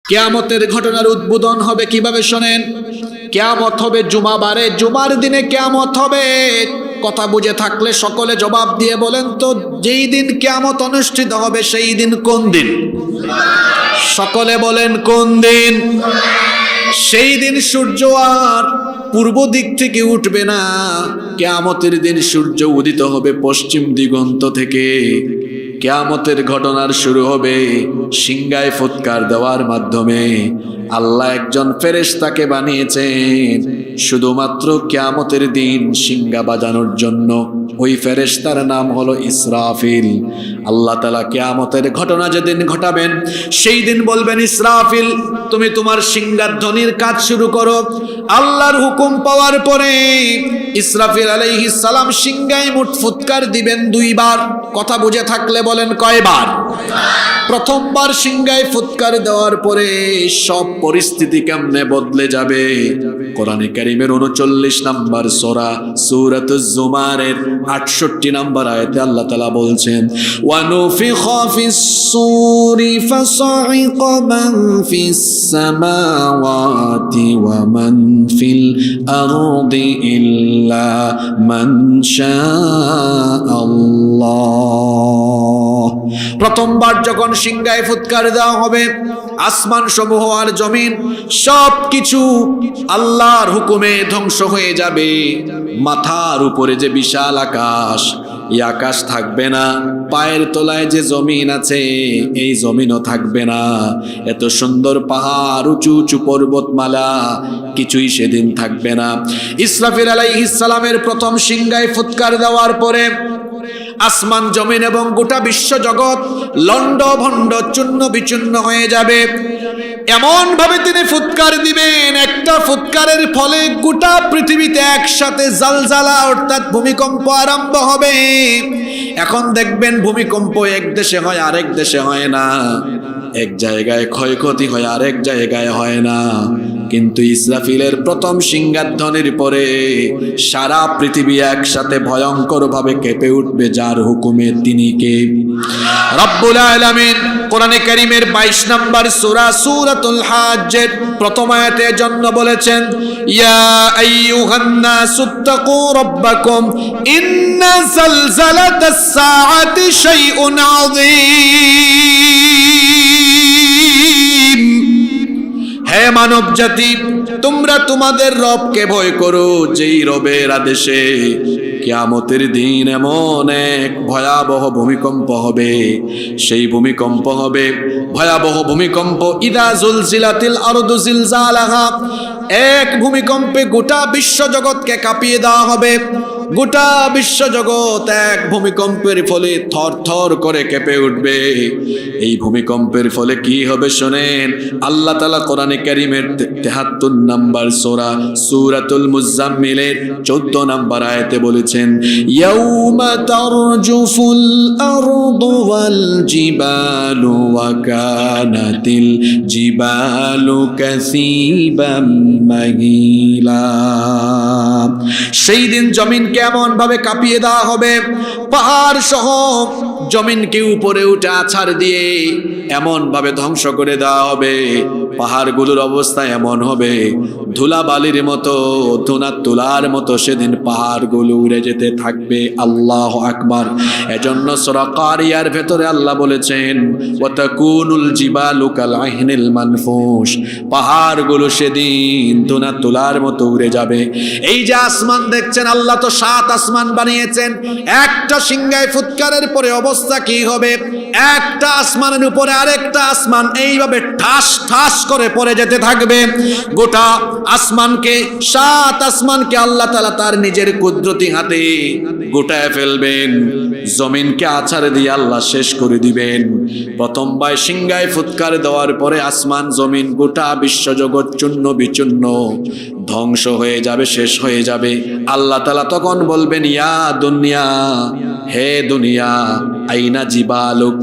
কিয়ামতের ঘটনার উদ্বোধন হবে কিভাবে শোনেন। কিয়ামত হবে জুমাবারে, জুমার দিনে কিয়ামত হবে। কথা বুঝে থাকলে সকলে জবাব দিয়ে বলেন তো, যেই দিন কিয়ামত অনুষ্ঠিত হবে সেই দিন কোন দিন? সকলে বলেন কোন দিন? সেই দিন সূর্য আর পূর্ব দিক থেকে উঠবে না। কিয়ামতের দিন সূর্য উদিত হবে পশ্চিম দিগন্ত থেকে। কিয়ামতের ঘটনার শুরু হবে সিংহায় ফুৎকার দেওয়ার মাধ্যমে। আল্লাহ একজন ফেরেশতাকে বানিয়েছেন শুধুমাত্র কিয়ামতের দিন সিংহা বাজানোর জন্য। ওই ফেরেশতার নাম হলো ইসরাফিল। আল্লাহ তাআলা কিয়ামতের ঘটনা যেদিন ঘটাবেন সেই দিন বলবেন, ইসরাফিল তুমি তোমার সিংহার ধ্বনির কাজ শুরু করো। আল্লাহর হুকুম পাওয়ার পরে ইসরাফিল আলাইহিস সালাম সিংহায় মুঠ ফুৎকার দিবেন 2 বার। কথা বুঝে থাকলে বলেন কয়বার? প্রথমবার সিংহায় ফুৎকার দেওয়ার পরে সব পরিস্থিতি কেমনে বদলে যাবে। কোরআনে কারীমের 39 নম্বর সূরা সূরাতুজ জুমারের 68 নম্বর আয়াতে আল্লাহ তাআলা বলছেন, ওয়া নুফিখা ফিস সূরি ফাসাইকা মান ফিস সামাওয়াতি ওয়া মান ফিল আরদি ইল্লা মান শাআল্লাহ। প্রথমবার যখন সিংহায় ফুৎকার দেওয়া হবে, আসমান সমূহ আর জমিন সবকিছু আল্লাহর হুকুমে ধ্বংস হয়ে যাবে। মাথার উপরে যে বিশাল আকাশ, এই আকাশ থাকবে না। পায়ের তলায় যে জমিন আছে এই জমিনও থাকবে না। এত সুন্দর পাহাড়, উঁচু উঁচু পর্বতমালা কিছুই সেদিন থাকবে না। ইসরাফিল আলাইহিস সালামের প্রথম সিংহায় ফুৎকার দেওয়ার পরে আসমান জমিন এবং গোটা বিশ্ব জগৎ লন্ড ভন্ড চূর্ণ বিচূর্ণ হয়ে যাবে। এমন ভাবে তিনি ফুৎকার দিবেন, একটা ফুৎকারের ফলে গোটা পৃথিবীতে একসাথে জালজালা অর্থাৎ ভূমিকম্প আরম্ভ হবে। এখন দেখবেন ভূমিকম্প এক দেশে হয় আরেক দেশে হয় না, এক জায়গায় ক্ষয়ক্ষতি হয় আরেক জায়গায় হয় না। কিন্তু ইসরাফিলের প্রথম সিংহাধ্বনির পরে সারা পৃথিবী একসাথে ভয়ঙ্কর ভাবে কেঁপে উঠবে। যার হুকুমে তিনি কে? রব্বুল আলামিন কোরআনে কারীমের 22 নম্বর সূরা সূরাতুল হাজ্জের প্রথম আয়াতের জন্য বলেছেন, ইয়া আইয়ুহান নাসুত্তাকু রাব্বাকুম ইন্না যালজালাতাস সাআতি শাইউন আযীম। হে মানব জাতি, তোমরা তোমাদের রবকে ভয় করো, যেই রবের আদেশে কিয়ামতের দিন এমন এক ভয়াবহ ভূমিকম্প হবে। সেই ভূমিকম্প হবে ভয়াবহ ভূমিকম্প। ইদা জুলজিলাতিল আরদু জিলজালাহা। এক ভূমিকম্পে গোটা বিশ্বজগৎকে কাঁপিয়ে দেওয়া হবে। গোটা বিশ্বজগৎ এক ভূমিকম্পের ফলে থর থর করে কেঁপে উঠবে। এই ভূমিকম্পের ফলে কি হবে শোনেন। আল্লাহ তাআলা কোরআনে কারীমের 73 নম্বর সূরা সূরাতুল মুজাম্মিলের 14 নম্বর আয়াতে বলেছেন, ইয়াউমা তারজুফুল আরদু ওয়াল জিবালু ওয়া কানাতিল জিবালু কাসীবাম মাহিলা। সেই দিন জমিনকে এমন ভাবে কাঁপিয়ে দেওয়া হবে, পাহাড় সহ জমিনকে উপরে উঠে আছাড় দিয়ে এমন ভাবে ধ্বংস করে দেওয়া হবে। পাহাড়গুলোর অবস্থা এমন হবে ধুলাবালির মতো, ধুনা তুলার মতো সেদিন পাহাড়গুলো উড়ে যেতে থাকবে। আল্লাহু আকবার। এজন্য সূরা কারিয়ার ভেতরে আল্লাহ বলেছেন, ওয়া তাকুনুল জিবালু কাল আহিনিল মানফুশ। পাহাড়গুলো সেদিন ধুনা তুলার মতো উড়ে যাবে। এই যে আসমান দেখছেন, আল্লাহ তো 7 আসমান বানিয়েছেন। একটা সিংহায় ফুৎকারের পরে অবস্থা কি হবে? একটা আসমানের উপরে আরেকটা আসমান এইভাবে ঠাস ঠাস করে পড়ে যেতে থাকবে। গোটা আসমানকে, 7 আসমানকে আল্লাহ তাআলা তার নিজের কুদরতি হাতে গোটায় ফেলবেন। জমিনকে আছাড় দিয়ে আল্লাহ শেষ করে দিবেন। প্রথমবার সিংহায় ফুৎকার দেওয়ার পরে আসমান জমিন গোটা বিশ্বজগৎ চূর্ণ বিচূর্ণ ধ্বংস হয়ে যাবে, শেষ হয়ে যাবে। আল্লাহ তাআলা তখন বলবেন, ইয়া দুনিয়া, হে দুনিয়া, আইনা জিবালুক,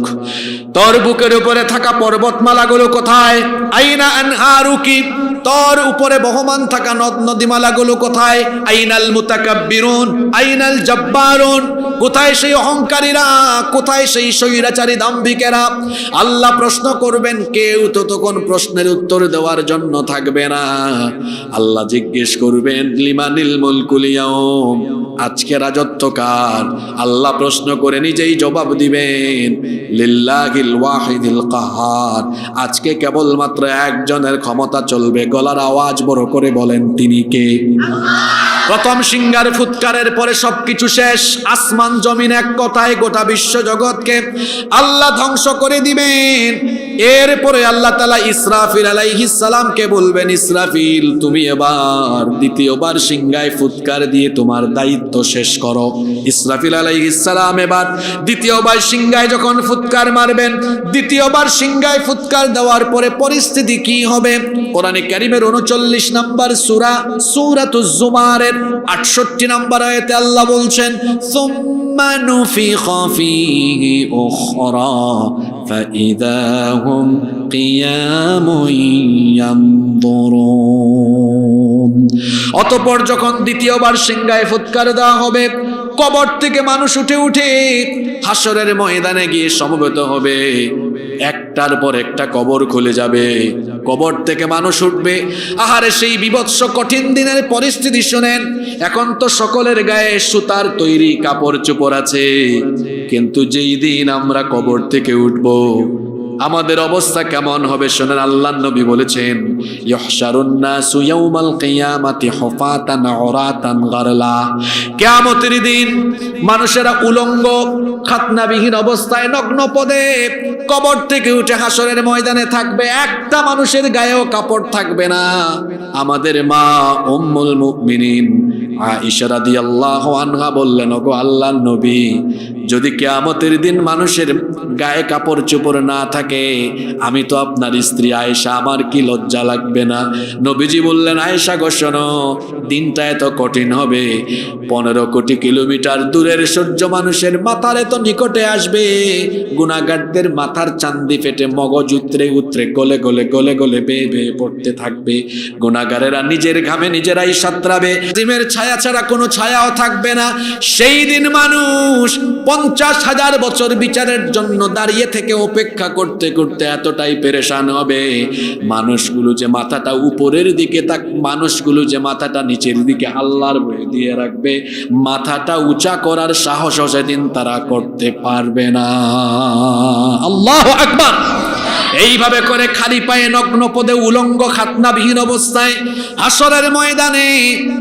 তোর বুকের উপরে থাকা পর্বতমালাগুলো কোথায়? আইনা আনহারুকি, তোর উপরে বহমান থাকা নদ নদীমালাগুলো কোথায়? আইনাল মুতাকাব্বিরুন আইনাল জাব্বারুন, কোথায় সেই অহংকারীরা, কোথায় সেই স্বৈরাচারী দাম্ভিকেরা? আল্লাহ প্রশ্ন করবেন, কেউ তো তখন প্রশ্নের উত্তর দেওয়ার জন্য থাকবে না। আল্লাহ জিজ্ঞেস করবেন, লিমানিল মুলকুল ইয়াউম, আজকে রাজত্ব কার? আল্লাহ প্রশ্ন করে নিজেই জবাব দিবেন, লিল্লাহিল ওয়াহিদিল কাহার, আজকে কেবলমাত্র একজনের ক্ষমতা চলবে। গলার আওয়াজ বড় করে বলেন, তিনি কে? প্রথম সিঙ্গার ফুৎকারের পরে সবকিছু শেষ। আসমান জমিন এক কথায় গোটা বিশ্ব জগৎকে আল্লাহ ধ্বংস করে দিবেন। এরপরে আল্লাহ তাআলা ইসরাফিল আলাইহিস সালামকে বলবেন, ইসরাফিল তুমি এবার দ্বিতীয়বার সিঙ্গায় ফুৎকার দিয়ে তোমার দায়িত্ব শেষ করো। ইসরাফিল আলাইহিস সালাম এবার দ্বিতীয়বার সিঙ্গায় যখন ফুৎকার মারবেন, দ্বিতীয়বার সিঙ্গায় ফুৎকার দেওয়ার পরে পরিস্থিতি কি হবে? কোরআনে কারীমের 39 নম্বর সূরা সূরাতুজ জুমারের 68 নম্বর আয়াতে আল্লাহ বলছেন, সুম্মা নুফিখা ফীহি উখরা ফাইযা হুম কিয়ামুন ইয়ানযুরুন। অতঃপর যখন দ্বিতীয়বার সিঙ্গায় ফুৎকার দেওয়া হবে, কবর থেকে মানুষ উঠে উঠে হাসরের ময়দানে গিয়ে সমবেত হবে। একটার পর একটা কবর খুলে যাবে, কবর থেকে মানুষ উঠবে। আহারে সেই বিভৎস কঠিন দিনের পরিস্থিতি শুনেন। এখন তো সকলের গায়ে সুতার তৈরি কাপড় চোপড় আছে, কিন্তু যেই দিন আমরা কবর থেকে উঠব, আমাদের অবস্থা কেমন হবে শোনেন। আল্লাহর নবী বলেছেন, ইহশারুন নাসু ইয়াউমাল কিয়ামাতি হুফাতান উরাতান গারলা, কিয়ামতের দিন মানুষেরা উলঙ্গ খাতনাবিহীন অবস্থায় নগ্ন পদে কবর থেকে উঠে হাসরের ময়দানে থাকবে। একটা মানুষের গায়েও কাপড় থাকবে না। আমাদের মা উম্মুল মুমিনিন আয়েশা রাদিয়াল্লাহু আনহা বললেন, ওগো আল্লাহর নবী, যদি কিয়ামতের দিন মানুষের গায়ে কাপড় চোপড় না থাকে, আমি তো আপনার স্ত্রী আয়েশা, আমার কি লজ্জা লাগবে না? নবীজি বললেন, আয়েশা গো শোনো, দিনটা এত কঠিন হবে, 15 কোটি কিলোমিটার দূরের সূর্য মানুষের মাথার এত নিকটে আসবে, গুনাহগারদের মাথার চান্দি ফেটে মগজ উতরে উতরে গলে গলে গলে গলে বেয়ে বেয়ে পড়তে থাকবে। গুনাহগারেরা নিজের ঘামে নিজেরাই সাঁতরাবে, জিমের ছায়া ছাড়া কোনো ছায়াও থাকবে না। সেই দিন মানুষ 50,000 বছর বিচারের জন্য দাঁড়িয়ে থেকে অপেক্ষা করতে করতে এতটাই পেরেশান হবে। মানুষগুলো যে মাথাটা উপরের দিকে মানুষগুলো যে মাথাটা নিচের দিকে আল্লাহর ভয় দিয়ে রাখবে, মাথাটা উঁচা করার সাহস সেদিন তারা করতে পারবে না। আল্লাহু আকবার। এইভাবে করে খালি পায়ে নগ্ন পদে উলঙ্গ খাতনাবিহীন অবস্থায় হাসরের ময়দানে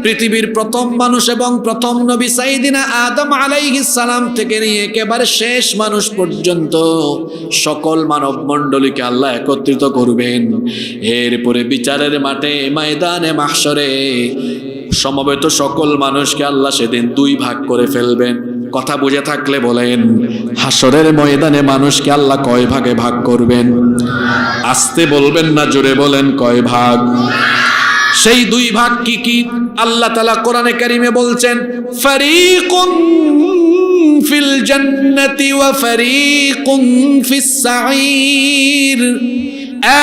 পৃথিবীর প্রথম মানুষ এবং প্রথম নবী সাইয়্যিদিনা আদম আলাইহিস সালাম থেকে নিয়ে একেবারে শেষ মানুষ পর্যন্ত সকল মানব মণ্ডলীকে আল্লাহ একত্রিত করবেন। এরপরে বিচারের মাঠে ময়দানে মাহশরে সমবেত সকল মানুষকে আল্লাহ সেদিন 2 ভাগ করে ফেলবেন। কথা বুঝে থাকলে বলেন, হাসরের ময়দানে মানুষকে আল্লাহ কয় ভাগে ভাগ করবেন? আস্তে বলবেন না, জোরে বলেন, কয় ভাগ? সেই 2 ভাগ কি কি? আল্লাহ তাআলা কোরআনে কারীমে বলছেন, ফারীকুন ফিল জান্নাতি ওয়া ফারীকুন ফিস সাঈর।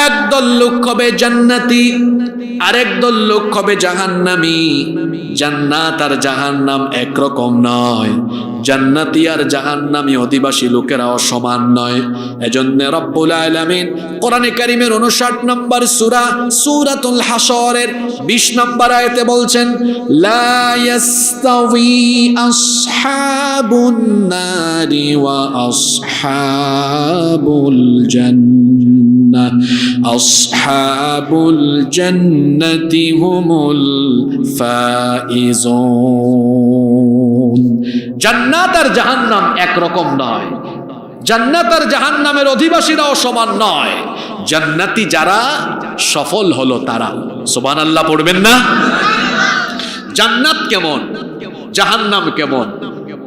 একদল লোক হবে জান্নাতি, আরেক দল লোক হবে জাহান্নামী। জান্নাত আর জাহান্নাম একরকম নয়, জান্নাতি আর জাহান্নামী অধিবাসী লোকেরাও সমান নয়। এজন্য রব্বুল আলামিন কোরআনে কারীমের 59 নম্বর সূরা সূরাতুল হাসরের 20 নম্বর আয়াতে বলছেন, লা ইয়াস্তাওয়ি আসহাবুন নারি ওয়া আসহাবুল জান্নাহ, আসহাবুল জান্নাতি হুমুল ফাইজুন। জান্নাত আর জাহান্নাম একরকম নয়, জান্নাত আর জাহান্নামের অধিবাসীরাও সমান নয়। জান্নাতি যারা সফল হলো তারা, সুবহানাল্লাহ পড়বেন না? জান্নাত কেমন, জাহান্নাম কেমন,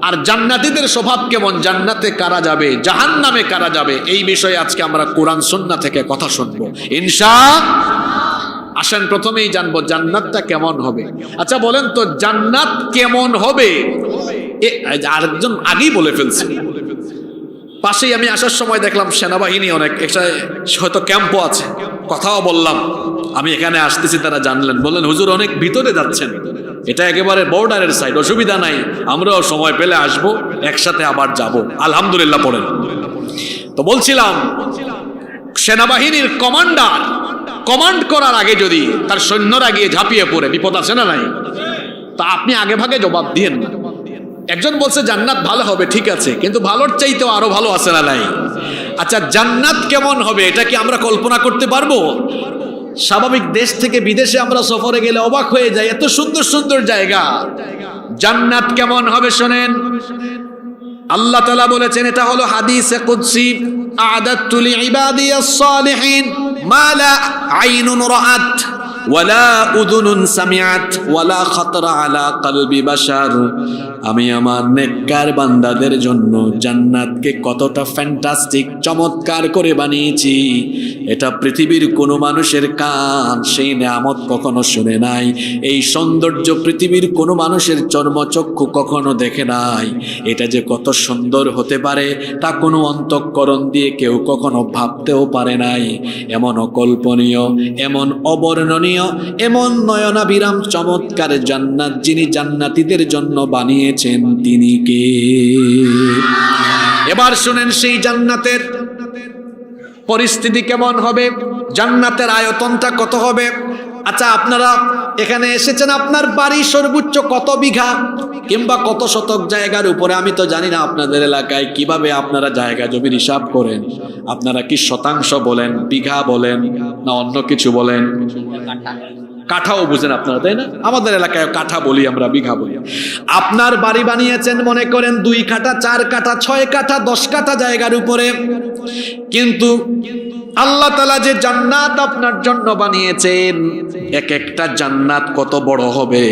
আর জান্নাতীদের স্বভাব কেমন, জান্নাতে কারা যাবে, জাহান্নামে কারা যাবে, এই বিষয়ে আজকে আমরা কোরআন সুন্নাহ থেকে কথা শুনবো ইনশাআল্লাহ। আসেন প্রথমেই জানবো জান্নাতটা কেমন হবে। আচ্ছা বলেন তো, জান্নাত কেমন হবে? আরেকজন আগেই বলে ফেলছে। পাশেই আমি আসার সময় দেখলাম সেনাবাহিনী অনেক, হয়তো ক্যাম্পও আছে, কথাও বললাম। আমি এখানে আসতেছি তারা জানলেন, বললেন হুজুর অনেক ভিতরে যাচ্ছেন, এটা একেবারে বর্ডারের সাইড, অসুবিধা নাই, আমরাও সময় পেলে আসবো, একসাথে আবার যাব। আলহামদুলিল্লাহ পড়েন। তো বলছিলাম সেনাবাহিনীর কমান্ডার কমান্ড করার আগে যদি তার সৈন্যরা গিয়ে ঝাঁপিয়ে পড়ে, বিপদ আছে না নাই? তা আপনি আগে ভাগে জবাব দিয়েন না। একজন বলছে জান্নাত ভালো হবে, ঠিক আছে, কিন্তু ভালোর চাইতেও আরো ভালো আছে না নাই? আচ্ছা জান্নাত কেমন হবে এটা কি আমরা কল্পনা করতে পারবো? স্বাভাবিক দেশ থেকে বিদেশে আমরা সফরে গেলে অবাক হয়ে যাই, এত সুন্দর সুন্দর জায়গা। জান্নাত কেমন হবে শোনেন, আল্লাহ তাআলা বলেছেন, এটা হলো হাদিসে কুদসি, আ'দাতু লিইবাদিয়াস সালিহিন মা লা আইনুন রাআত ওয়ালা উযুনুন সামিআত ওয়ালা খাতারা আলা কলবি বাশার। আমি আমার নেককার বান্দাদের জন্য জান্নাতকে কতটা ফ্যান্টাস্টিক, চমৎকার করে বানিয়েছি, এটা পৃথিবীর কোনো মানুষের কান সেই নিয়ামত কখনো শুনে নাই, এই সৌন্দর্য পৃথিবীর কোনো মানুষের চর্মচক্ষু কখনো দেখে নাই। এটা যে কত সুন্দর হতে পারে তা কোনো অন্তঃকরণ দিয়ে কেউ কখনো ভাবতেও পারে নাই। এমন অকল্পনীয়, এমন অবর্ণনীয়, এমন নয়নাভিরাম চমৎকার জান্নাত যিনি জান্নাতীদের জন্য বানিয়েছেন তিনি কে? এবার শুনেন সেই জান্নাতের পরিস্থিতি কেমন হবে, জান্নাতের আয়তনটা কত হবে। আচ্ছা আপনারা এখানে এসেছেন, আপনার বাড়ি সর্বোচ্চ কত বিঘা কিংবা কত শতক জায়গার উপরে? আমি তো জানি না আপনাদের এলাকায় কিভাবে আপনারা জায়গা জমির হিসাব করেন। আপনারা কি শতাংশ বলেন, বিঘা বলেন, না অন্য কিছু বলেন? কাঠাও বুঝেন আপনারা, তাই না? আমাদের এলাকায় কাঠা বলি আমরা, বিঘা বলি। আপনার বাড়ি বানিয়েছেন মনে করেন 2 কাঠা, 4 কাঠা, 6 কাঠা, 10 কাঠা জায়গার উপরে, কিন্তু আল্লাহ তাআলা যে জান্নাত আপনার জন্য বানিয়েছেন, এক একটা জান্নাত কত বড় হবে,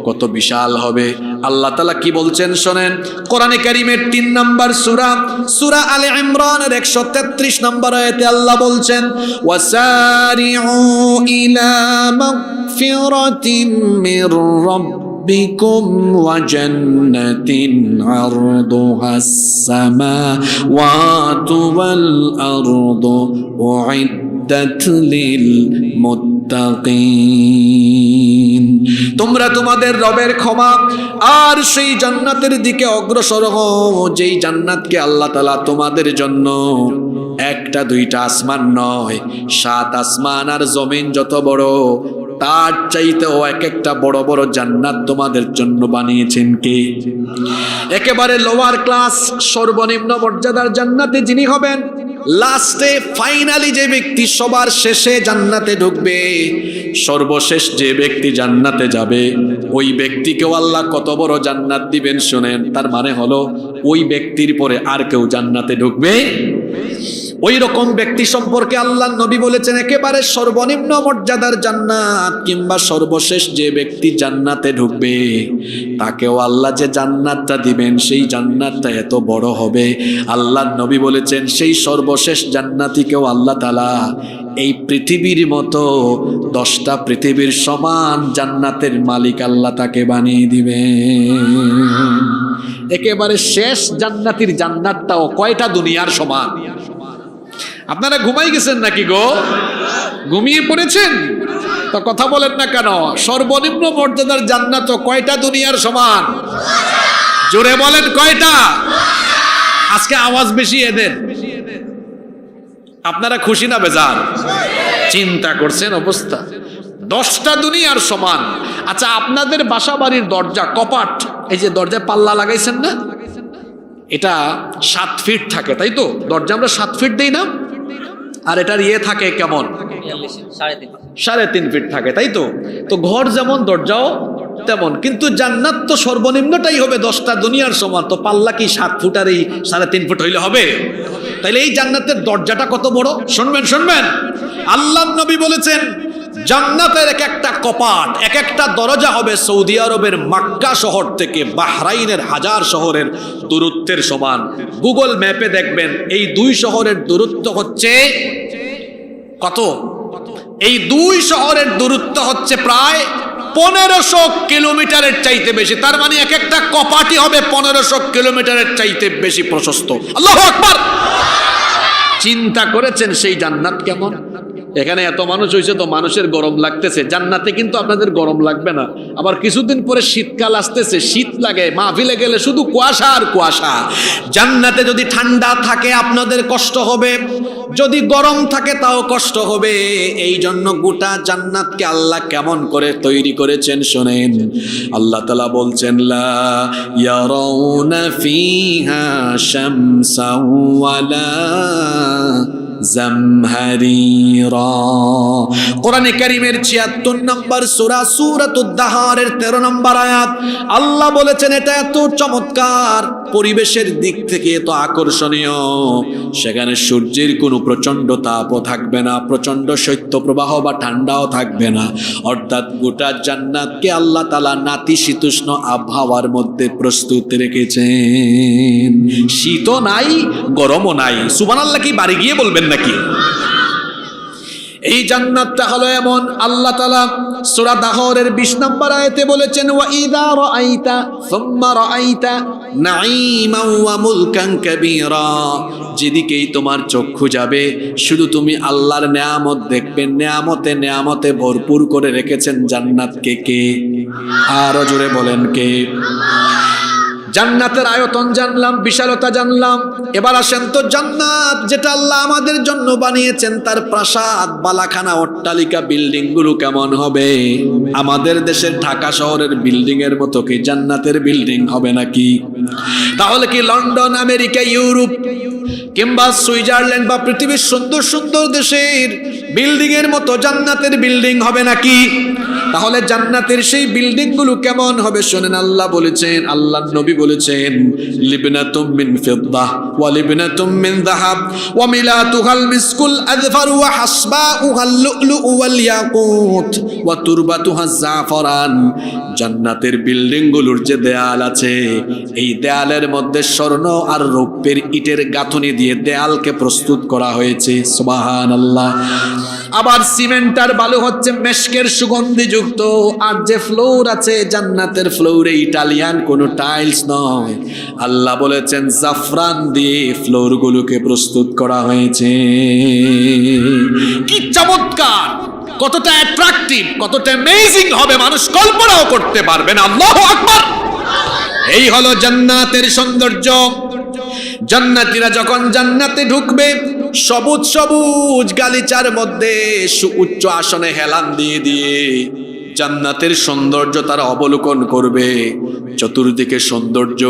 কত বিশাল হবে। আল্লাহ তাআলা কি বলছেন শোনেন, কোরআনে কারীমের 3 নম্বর সূরা, সূরা আলে ইমরানের 133 নম্বর আয়াতে আল্লাহ বলছেন, ওয়াসারিউ ইলা মাগফিরাতিন মির রাব্বিকুম ওয়া জান্নাতিন আরদুহাস সামাওয়াতু ওয়াল আরদু উইদ্দাত লিল মুত্তাকিন। তোমরা তোমাদের রবের ক্ষমা আর সেই জান্নাতের দিকে অগ্রসর হও, যেই জান্নাতকে আল্লাহ তাআলা তোমাদের জন্য 1টা 2টা আসমান নয়, 7 আসমান আর জমিন যত বড় তার চাইতেও এক একটা বড় বড় জান্নাত তোমাদের জন্য বানিয়েছেন কে? একেবারে লোয়ার ক্লাস, সর্বনিম্ন মর্যাদার জান্নাতে যিনি হবেন, লাস্টে ফাইনালি যে ব্যক্তি সবার শেষে জান্নাতে ঢুকবে, সর্বশেষ যে ব্যক্তি জান্নাতে যাবে, ওই ব্যক্তিকেও আল্লাহ কত বড় জান্নাত দিবেন শুনেন। তার মানে হলো ওই ব্যক্তির পরে আর কেউ জান্নাতে ঢুকবে। ওই রকম ব্যক্তি সম্পর্কে আল্লাহ নবী বলেছেন, একেবারে সর্বনিম্ন মর্যাদার জান্নাত কিংবা সর্বশেষ যে ব্যক্তি জান্নাতে ঢুকবে তাকেও আল্লাহ যে জান্নাতটা দিবেন, সেই জান্নাতটা এত বড় হবে। আল্লাহ নবী বলেছেন, সেই সর্বশেষ জান্নাতীকেও আল্লাহ তাআলা এই পৃথিবীর মতো 10টা পৃথিবীর সমান জান্নাতের মালিক আল্লাহ তাকে বানিয়ে দিবেন। একেবারে শেষ জান্নাতীর জান্নাতটাও কয়টা দুনিয়ার সমান? আপনারা ঘুমাই গেছেন নাকি গো? ঘুমিয়ে পড়েছেন তো কথা বলেন না কেন? সর্বনিম্ন মর্যাদার জান্নাত কয়টা দুনিয়ার সমান? জোরে বলেন কয়টা? আজকে আওয়াজ বেশি এদের। আপনারা খুশি না বেজার? চিন্তা করছেন অবস্থা, 10টা দুনিয়ার সমান। আচ্ছা আপনাদের বাসা বাড়ির দরজা, কপাট, এই যে দরজায় পাল্লা লাগাইছেন না, এটা 7 ফিট থাকে তাই তো? দরজা আমরা 7 ফিট দেই না? আর এটার ইয়ে থাকে কেমন? 3.5 ফিট থাকে তাই তো? তো ঘর যেমন দরজাও তেমন, কিন্তু জান্নাত তো সর্বনিম্নটাই হবে 10টা দুনিয়ার সমান। তো পাল্লা কি 7 ফুট আর এই 3.5 ফুট হইলে হবে? তাইলে এই জান্নাতের দরজাটা কত বড় শুনবেন শুনবেন। আল্লাহ নবী বলেছেন, জান্নাতের এক একটা কপাট, এক একটা দরজা হবে সৌদি আরবের মক্কা শহর থেকে বাহরাইনের 1000 শহরের দূরত্বের সমান। গুগল ম্যাপে দেখবেন এই 2 শহরের দূরত্ব হচ্ছে কত? এই 2 শহরের দূরত্ব হচ্ছে প্রায় 1500 কিলোমিটারের চাইতে বেশি। তার মানে এক একটা কপাটই হবে 1500 কিলোমিটারের চাইতে বেশি প্রশস্ত। আল্লাহু আকবার! চিন্তা করেছেন সেই জান্নাত কেমন? এখানে এত মানুষ হয়েছে তো মানুষের গরম লাগতেছে, জান্নাতে কিন্তু আপনাদের গরম লাগবে না। আবার কিছুদিন পরে শীতকাল আসতেছে, শীত লাগে, মাহফিলে গেলে শুধু কুয়াশা আর কুয়াশা। জান্নাতে যদি ঠান্ডা থাকে আপনাদের কষ্ট হবে, যদি গরম থাকে তাও কষ্ট হবে। এই জন্য গোটা জান্নাতকে আল্লাহ কেমন করে তৈরি করেছেন শোনেন। আল্লাহ তাআলা বলছেন লা ইয়ারাউনা ফিহা শামসান ওয়ালা জামহারিরা। কোরআনে কারীমের ৭৬ নম্বর সূরা সূরাতুদ দাহারের ১৩ নম্বর আয়াত। আল্লাহ বলেছেন এটা এত চমৎকার, পরিবেশের দিক থেকে এত আকর্ষণীয়, সেখানে সূর্যের কোনো প্রচন্ড তাপও থাকবে না, প্রচন্ড শৈত্যপ্রবাহ বা ঠান্ডাও থাকবে না। অর্থাৎ গোটা জান্নাতকে আল্লাহ তাআলা নাতিশীতোষ্ণ আবহাওয়ার মধ্যে প্রস্তুত রেখেছেন। শীতও নাই, গরমও নাই। সুবহানাল্লাহ কি বাড়ি গিয়ে বলবেন নাকি? এই জান্নাতটা হলো এমন, আল্লাহ তাআলা সূরা দাহরের ২০ নম্বর আয়াতে বলেছেন ওয়া ইযা রাআইতা সুম্মা রাআইতা নাঈমান ওয়া মুলকান কাবীরা। যেদিকেই তোমার চক্ষু যাবে শুধু তুমি আল্লাহর নেয়ামত দেখবে। নেয়ামতে নেয়ামতে ভরপুর করে রেখেছেন জান্নাতকে কে? আরো জোরে বলেন কে? জান্নাতের আয়তন জানলাম, বিশালতা জানলাম। এবার আসেন তো জান্নাত যেটা আল্লাহ আমাদের জন্য বানিয়েছেন, তার প্রাসাদ, বালাখানা, অট্টালিকা, বিল্ডিং গুলো কেমন হবে? আমাদের দেশের ঢাকা শহরের বিল্ডিং এর মতো কি জান্নাতের বিল্ডিং হবে নাকি? তাহলে কি লন্ডন, আমেরিকা, ইউরোপ কিংবা সুইজারল্যান্ড বা পৃথিবীর সুন্দর সুন্দর দেশের বিল্ডিং এর মতো জান্নাতের বিল্ডিং হবে নাকি? তাহলে জান্নাতের সেই বিল্ডিং গুলো কেমন হবে শোনেন। আল্লাহ বলেছেন, আল্লাহর নবী বলেছেন লিবনাতুম মিন ফিদ্দাহ ওয়া লিবনাতুম মিন যাহাব ওয়া মিলাতুহাল মিসকুল আযফার ওয়া হাসবাউহাল লুলু ওয়াল ইয়াকুত ওয়া তুরবাতুহাজ জাফরান। জান্নাতের বিল্ডিং গুলোর যে দেয়াল আছে, এই দেয়ালের মধ্যে স্বর্ণ আর রৌপ্যের ইটের গাঁথনি দিয়ে দেয়ালকে প্রস্তুত করা হয়েছে। সুবহানাল্লাহ। আবার সিমেন্ট আর বালু হচ্ছে মেশকের সুগন্ধি যুক্ত। আর যে ফ্লোর আছে জান্নাতের ফ্লোরে ইটালিয়ান কোনো টাইলস নয়, আল্লাহ বলেছেন জাফরান দিয়ে ফ্লোর গুলোকে প্রস্তুত করা হয়েছে। কি চমৎকার, কতটা অ্যাট্রাকটিভ, কতটা অ্যামেজিং হবে মানুষ কল্পনাও করতে পারবে না। আল্লাহু আকবার। এই হলো জান্নাতের সৌন্দর্য। জান্নাতীরা যখন জান্নাতে ঢুকবে, সবুজ সবুজ গালিচার মধ্যে সুউচ্চ আসনে হেলান দিয়ে দিয়ে জান্নাতের সৌন্দর্য তারা অবলোকন করবে। চতুর্দিকে সৌন্দর্য,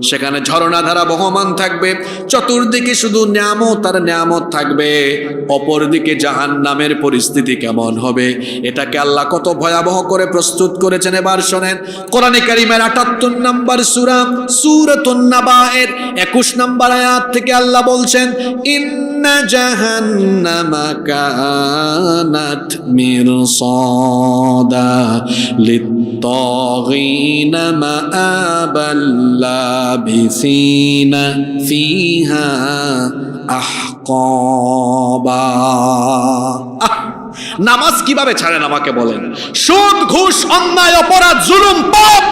সেখানে ঝর্ণাধারা বহমান থাকবে, চতুর্দিকে শুধু নিয়ামত আর নিয়ামত থাকবে। অপরদিকে জাহান্নামের পরিস্থিতি কেমন হবে, এটাকে আল্লাহ কত ভয়াবহ করে প্রস্তুত করেছেন এবার শোনেন। কোরআনে কারীমের ৭৮ নম্বর সূরা সূরাতুন নাবায়ের ২১ নম্বর আয়াত থেকে আল্লাহ বলছেন ইন্না জাহান্নামা কানাত মিরসাদা লিত্তাগিনা মাআবাল লাবিসিনা ফিহা আহকাবা। নামাজ কিভাবে ছাড়েন আমাকে বলেন? সুদ, ঘুষ, অন্যায়, অপরাধ, জুলুম, পাপ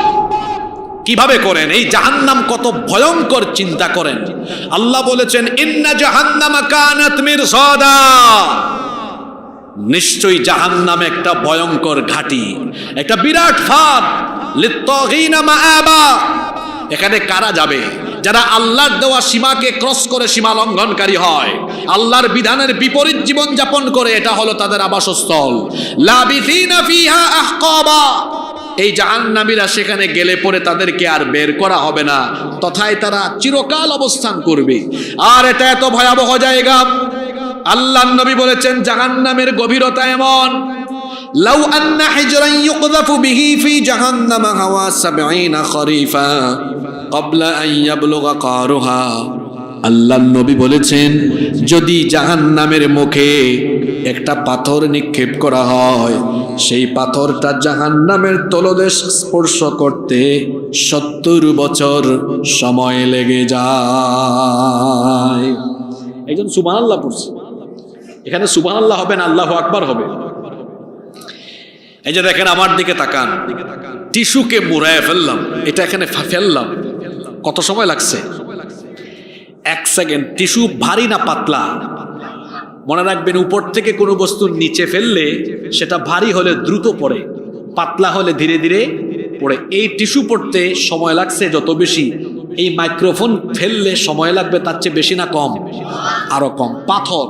কিভাবে করেন? এই জাহান্নাম কত ভয়ঙ্কর চিন্তা করেন। আল্লাহ বলেছেন ইন্না জাহান্নামা কানাত মিরসাদা। নিশ্চয়ই জাহান্নাম একটা ভয়ঙ্কর ঘাঁটি, একটা বিরাট ফাঁদ। লিত্তাগিনা মাআবা। এখানে কারা যাবে? যারা আল্লাহর দেওয়া সীমাকে ক্রস করে সীমা লঙ্ঘনকারী হয়, আল্লাহর বিধানের বিপরীত জীবন যাপন করে, এটা হলো তাদের আবাসস্থল। লাবিসিনা ফিহা আহকাবা। এই জাহান্নামীরা সেখানে গেলে পরে তাদেরকে আর বের করা হবে না, তথায় তারা চিরকাল অবস্থান করবে। আর এটা এত ভয়াবহ জায়গা, আল্লাহর নবী বলেছেন জাহান্নামের গভীরতা এমন, লাউ আন্না হিজরান ইউকযাফু বিহি ফি জাহান্নাম হাওয়া ৭০ খরিফা ক্বাবলা আন ইয়াবলুগা কারুহা। আল্লাহর নবী বলেছেন যদি জাহান্নামের মুখে একটা পাথর নিক্ষেপ করা হয়, সেই পাথরটা জাহান্নামের তলদেশ স্পর্শ করতে ৭০ বছর সময় লেগে যায়। একজন সুবহানাল্লাহ পড়ছে, এখানে সুবহানাল্লাহ হবে না আল্লাহু আকবার হবে। এই যে দেখেন আমার দিকে তাকান, টিস্যুকে মুড়ায় ফেললাম, এটা এখানে ফেললাম, কত সময় লাগছে? ১ সেকেন্ড। টিস্যু ভারী না পাতলা? মনে রাখবেন, উপর থেকে কোনো বস্তু নিচে ফেললে সেটা ভারী হলে দ্রুত পড়ে, পাতলা হলে ধীরে ধীরে পড়ে। এই টিস্যু পড়তে সময় লাগছে যত বেশি, এই মাইক্রোফোন ফেললে সময় লাগবে তার চেয়ে বেশি না কম? আরো কম। পাথর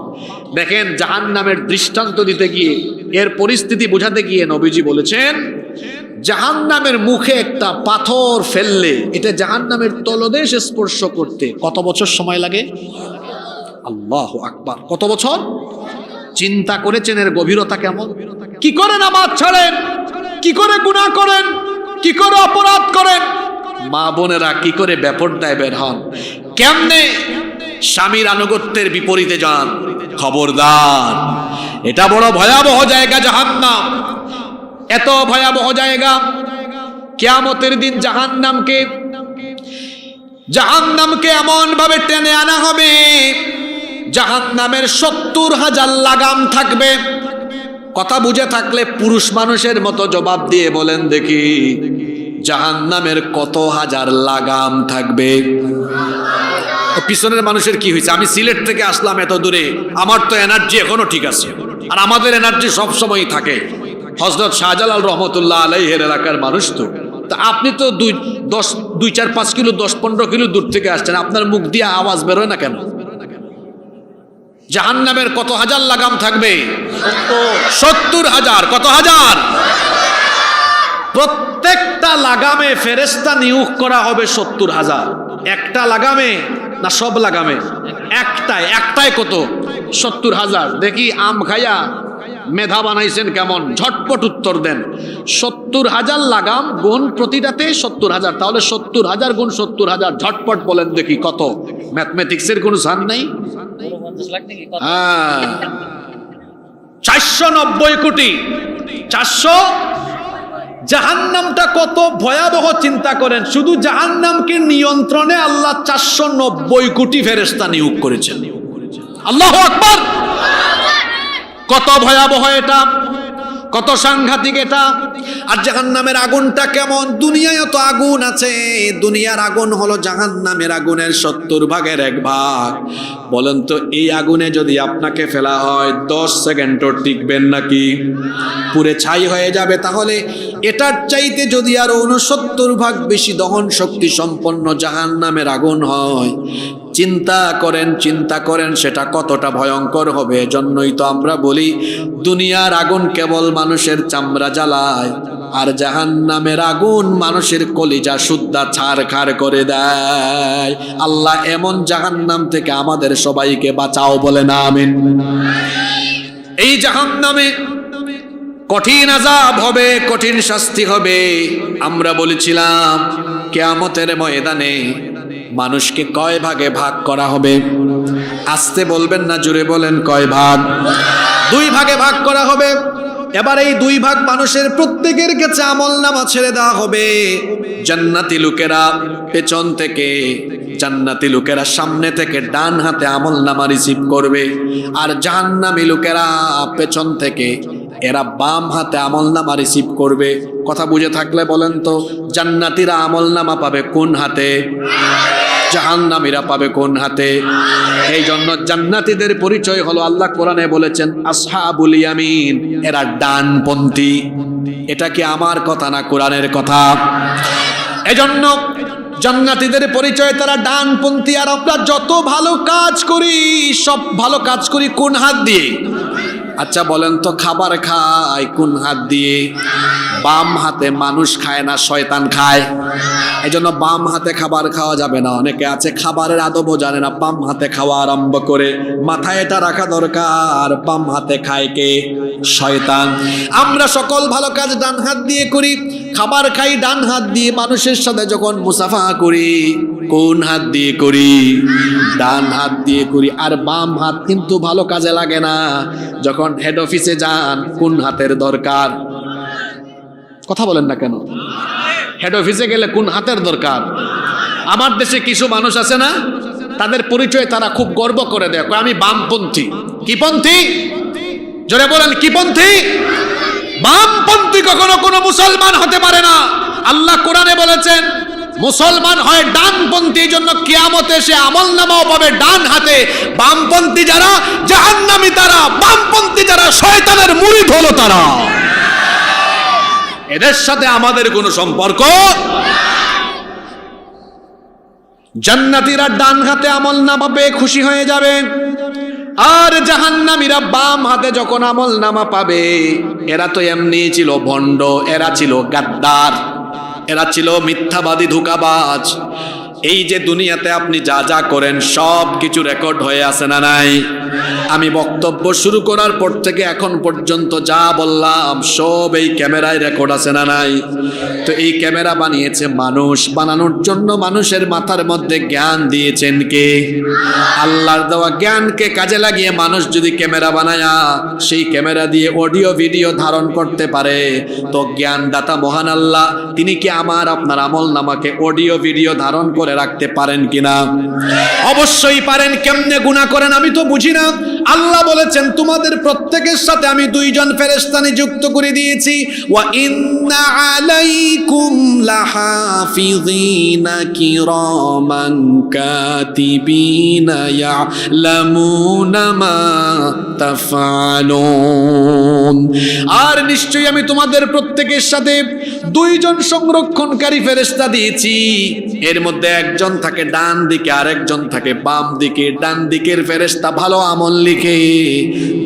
দেখেন, জাহান্নামের দৃষ্টান্ত দিতে গিয়ে, এর পরিস্থিতি বোঝাতে গিয়ে নবীজি বলেছেন, জাহান্নামের মুখে একটা পাথর ফেললে এটা জাহান্নামের তলদেশ স্পর্শ করতে কত বছর সময় লাগে? আল্লাহু আকবার! কত বছর? চিন্তা করেছেন এর গভীরতা কেমন? কি করে নামাজ ছাড়েন, কি করে গুনাহ করেন, কি করে অপরাধ করেন, মা বোনেরা কি করে বেপরদায় বের হন, কেমনে স্বামীর আনুগত্যের বিপরীতে যান। খবরদার, এটা বড় ভয়াবহ জায়গা জাহান্নাম, এত ভয়াবহ জায়গা। কিয়ামতের দিন জাহান্নামকে এমন ভাবে টেনে আনা হবে, জাহান্নামের 70,000 লাগাম থাকবে। কথা বুঝে থাকলে পুরুষ মানুষের মতো জবাব দিয়ে বলেন দেখি, জাহান্নামের কত হাজার লাগাম থাকবে? পিছনের মানুষের কি হয়েছে? আমি সিলেট থেকে আসলাম এত দূরে, আমার তো এনার্জি এখনো ঠিক আছে, আর আমাদের এনার্জি সব সময় থাকে। হযরত শাহজালাল রহমতুল্লাহ আলাইহির এলাকার মানুষ তো, তা আপনি তো 2-4-5 কিলো 10-15 কিলো দূর থেকে আসছেন, আপনার মুখ দিয়ে আওয়াজ বেরোয় না কেন? জাহান্নামের কত হাজার লাগাম থাকবে? 70,000। কত হাজার? প্রত্যেকটা লাগামে ফেরেশতা নিয়োগ করা হবে 70,000। একটা লাগামে না সব লাগামে? একটাই কত? 70,000। দেখি আম খাইয়া মেধা বানাইছেন কেমন, ঝটপট উত্তর দেন। 70,000 লাগাম গুণ প্রতিটাতে 70,000, তাহলে 70,000 গুণ 70,000, ঝটপট বলেন দেখি কত? ম্যাথমেটিক্সের কোনো সান নাই? 490 কোটি। 400। জাহান্নামটা কত ভয়াবহ চিন্তা করেন। শুধু জাহান্নামকে নিয়ন্ত্রণে আল্লাহ 490 কোটি ফেরেশতা নিয়োগ করেছেন। আল্লাহু আকবার! কত ভয়াবহ এটা, কত সাংঘাতিক এটা। আর জাহান্নামের আগুনটা কেমন? দুনিয়ায় তো আগুন আছে, দুনিয়ার আগুন হলো জাহান্নামের আগুনের 70 ভাগের 1 ভাগ। বলেন তো, এই আগুনে যদি আপনাকে ফেলা হয় 10 সেকেন্ডও টিকবেন নাকি? পুরে ছাই হয়ে যাবে। তাহলে এটার চাইতে যদি আরো 69 ভাগ বেশি দহন শক্তি সম্পন্ন জাহান্নামের আগুন হয়, চিন্তা করেন সেটা কতটা ভয়ঙ্কর হবে। এজন্যই তো আমরা বলি, দুনিয়ার আগুন কেবল মানুষের চামড়া জ্বালায়, আর জাহান্নামের আগুন মানুষের কলিজা সুদ্ধা ছারখার করে দেয়। আল্লাহ এমন জাহান্নাম থেকে আমাদের সবাইকে বাঁচাও, বলে না আমিন। এই জাহান্নামে কঠিন আযাব হবে, কঠিন শাস্তি হবে। আমরা বলেছিলাম কিয়ামতের ময়দানে মানুষকে কয় ভাগে ভাগ করা হবে? আস্তে বলবেন না, জোরে বলেন, কয় ভাগ? 2 ভাগে ভাগ করা হবে। এবার এই 2 ভাগ মানুষের প্রত্যেকের কাছে আমলনামা ছেড়ে দেওয়া হবে। জান্নাতি লোকেরা পেছন থেকে, জান্নাতি লোকেরা সামনে থেকে ডান হাতে আমলনামা রিসিভ করবে, আর জাহান্নামী লোকেরা পেছন থেকে, এরা বাম হাতে আমলনামা রিসিভ করবে। কথা বুঝে থাকলে বলেন তো, জান্নাতীরা আমলনামা পাবে কোন হাতে? জাহান্নামীরা পাবে কোন হাতে? এই জন্য জান্নাতীদের পরিচয় হলো, আল্লাহ কোরআনে বলেছেন আসহাবুল ইয়ামিন, এরা ডানপন্থী। এটা কি আমার কথা না কোরআনের কথা? এজন্য জান্নাতীদের পরিচয় তারা ডানপন্থী। আর আমরা যত ভালো কাজ করি, সব ভালো কাজ করি কোন হাত দিয়ে? আচ্ছা বলেন তো, খাবার খায় কোন হাত দিয়ে? বাম হাতে মানুষ খায় না, শয়তান খায়। এই জন্য বাম হাতে খাবার খাওয়া যাবে না। অনেকে আছে খাবারের আদবও জানে না, বাম হাতে খাওয়া আরম্ভ করে। মাথায় এটা রাখা দরকার, বাম হাতে খায় কে? শয়তান। আমরা সকল ভালো কাজ ডান হাত দিয়ে করি, খাবার খাই ডান হাত দিয়ে। মানুষের সাথে যখন মুসাফা করি, কোন হাত দিয়ে করি? ডান হাত দিয়ে করি। আর বাম হাত কিন্তু ভালো কাজে লাগে না। যখন হেড অফিসে যান, কোন হাতের দরকার? কথা বলেন না কেন? হেড অফিসে গেলে কোন হাতের দরকার? আমার দেশে কিছু মানুষ আছে না, তাদের পরিচয় তারা খুব গর্ব করে দেয়, আমি বামপন্থী। কি পন্থী? জোরে বলেন, কি পন্থী? বামপন্থী কখনো কোনো মুসলমান হতে পারে না। আল্লাহ কোরআনে বলেছেন, মুসলমান হয় ডানপন্থী, জন্য কিয়ামতে সে আমলনামাও পাবে ডান হাতে। বামপন্থী যারা জাহান্নামী তারা, বামপন্থী যারা শয়তানের মুরিদ হলো তারা। এদের সাথে আমাদের কোনো সম্পর্ক। জান্নাতীরা ডান হাতে আমলনামা পেয়ে খুশি হয়ে যাবে, আর জাহান্নামীরা বাম হাতে যখন আমলনামা পাবে, এরা তো এমনি ছিল ভণ্ড, এরা ছিল গাদ্দার, এরা ছিল মিথ্যাবাদী, ধোঁকাবাজ। এই যে দুনিয়াতে আপনি যা যা করেন সব কিছু রেকর্ড হয়ে আছে না নাই? আমি বক্তব্য শুরু করার পর থেকে এখন পর্যন্ত যা বললাম সব এই ক্যামেরায় রেকর্ড আছে না নাই? তো এই ক্যামেরা বানিয়েছে মানুষ, বানানোর জন্য মানুষের মাথার মধ্যে জ্ঞান দিয়েছেন কে? আল্লাহর দেওয়া জ্ঞানকে কাজে লাগিয়ে মানুষ যদি ক্যামেরা বানায়, সেই ক্যামেরা দিয়ে অডিও ভিডিও ধারণ করতে পারে, তো জ্ঞানদাতা মহান আল্লাহ তিনি কি আমার আপনার আমলনামাকে অডিও ভিডিও ধারণ করে রাখতে পারেন কিনা? অবশ্যই পারেন। কেমনে গুনাহ করেন আমি তো বুঝি না। আল্লাহ বলেছেন তোমাদের প্রত্যেকের সাথে আমি দুইজন ফেরেশতা নিযুক্ত করে দিয়েছি। ওয়া ইন্না আলাইকুম লাহাফিযিনা কিরামান কাতিবিনা ইয়ালামুনা মা তাফআলুন। আর নিশ্চয়ই আমি তোমাদের প্রত্যেকের সাথে দুইজন সংরক্ষণকারী ফেরেশতা দিয়েছি। এর মধ্যে একজন থাকে ডান দিকে, আরেকজন থাকে বাম দিকে। ডান দিকের ফেরেশতা ভালো আমল লিখে,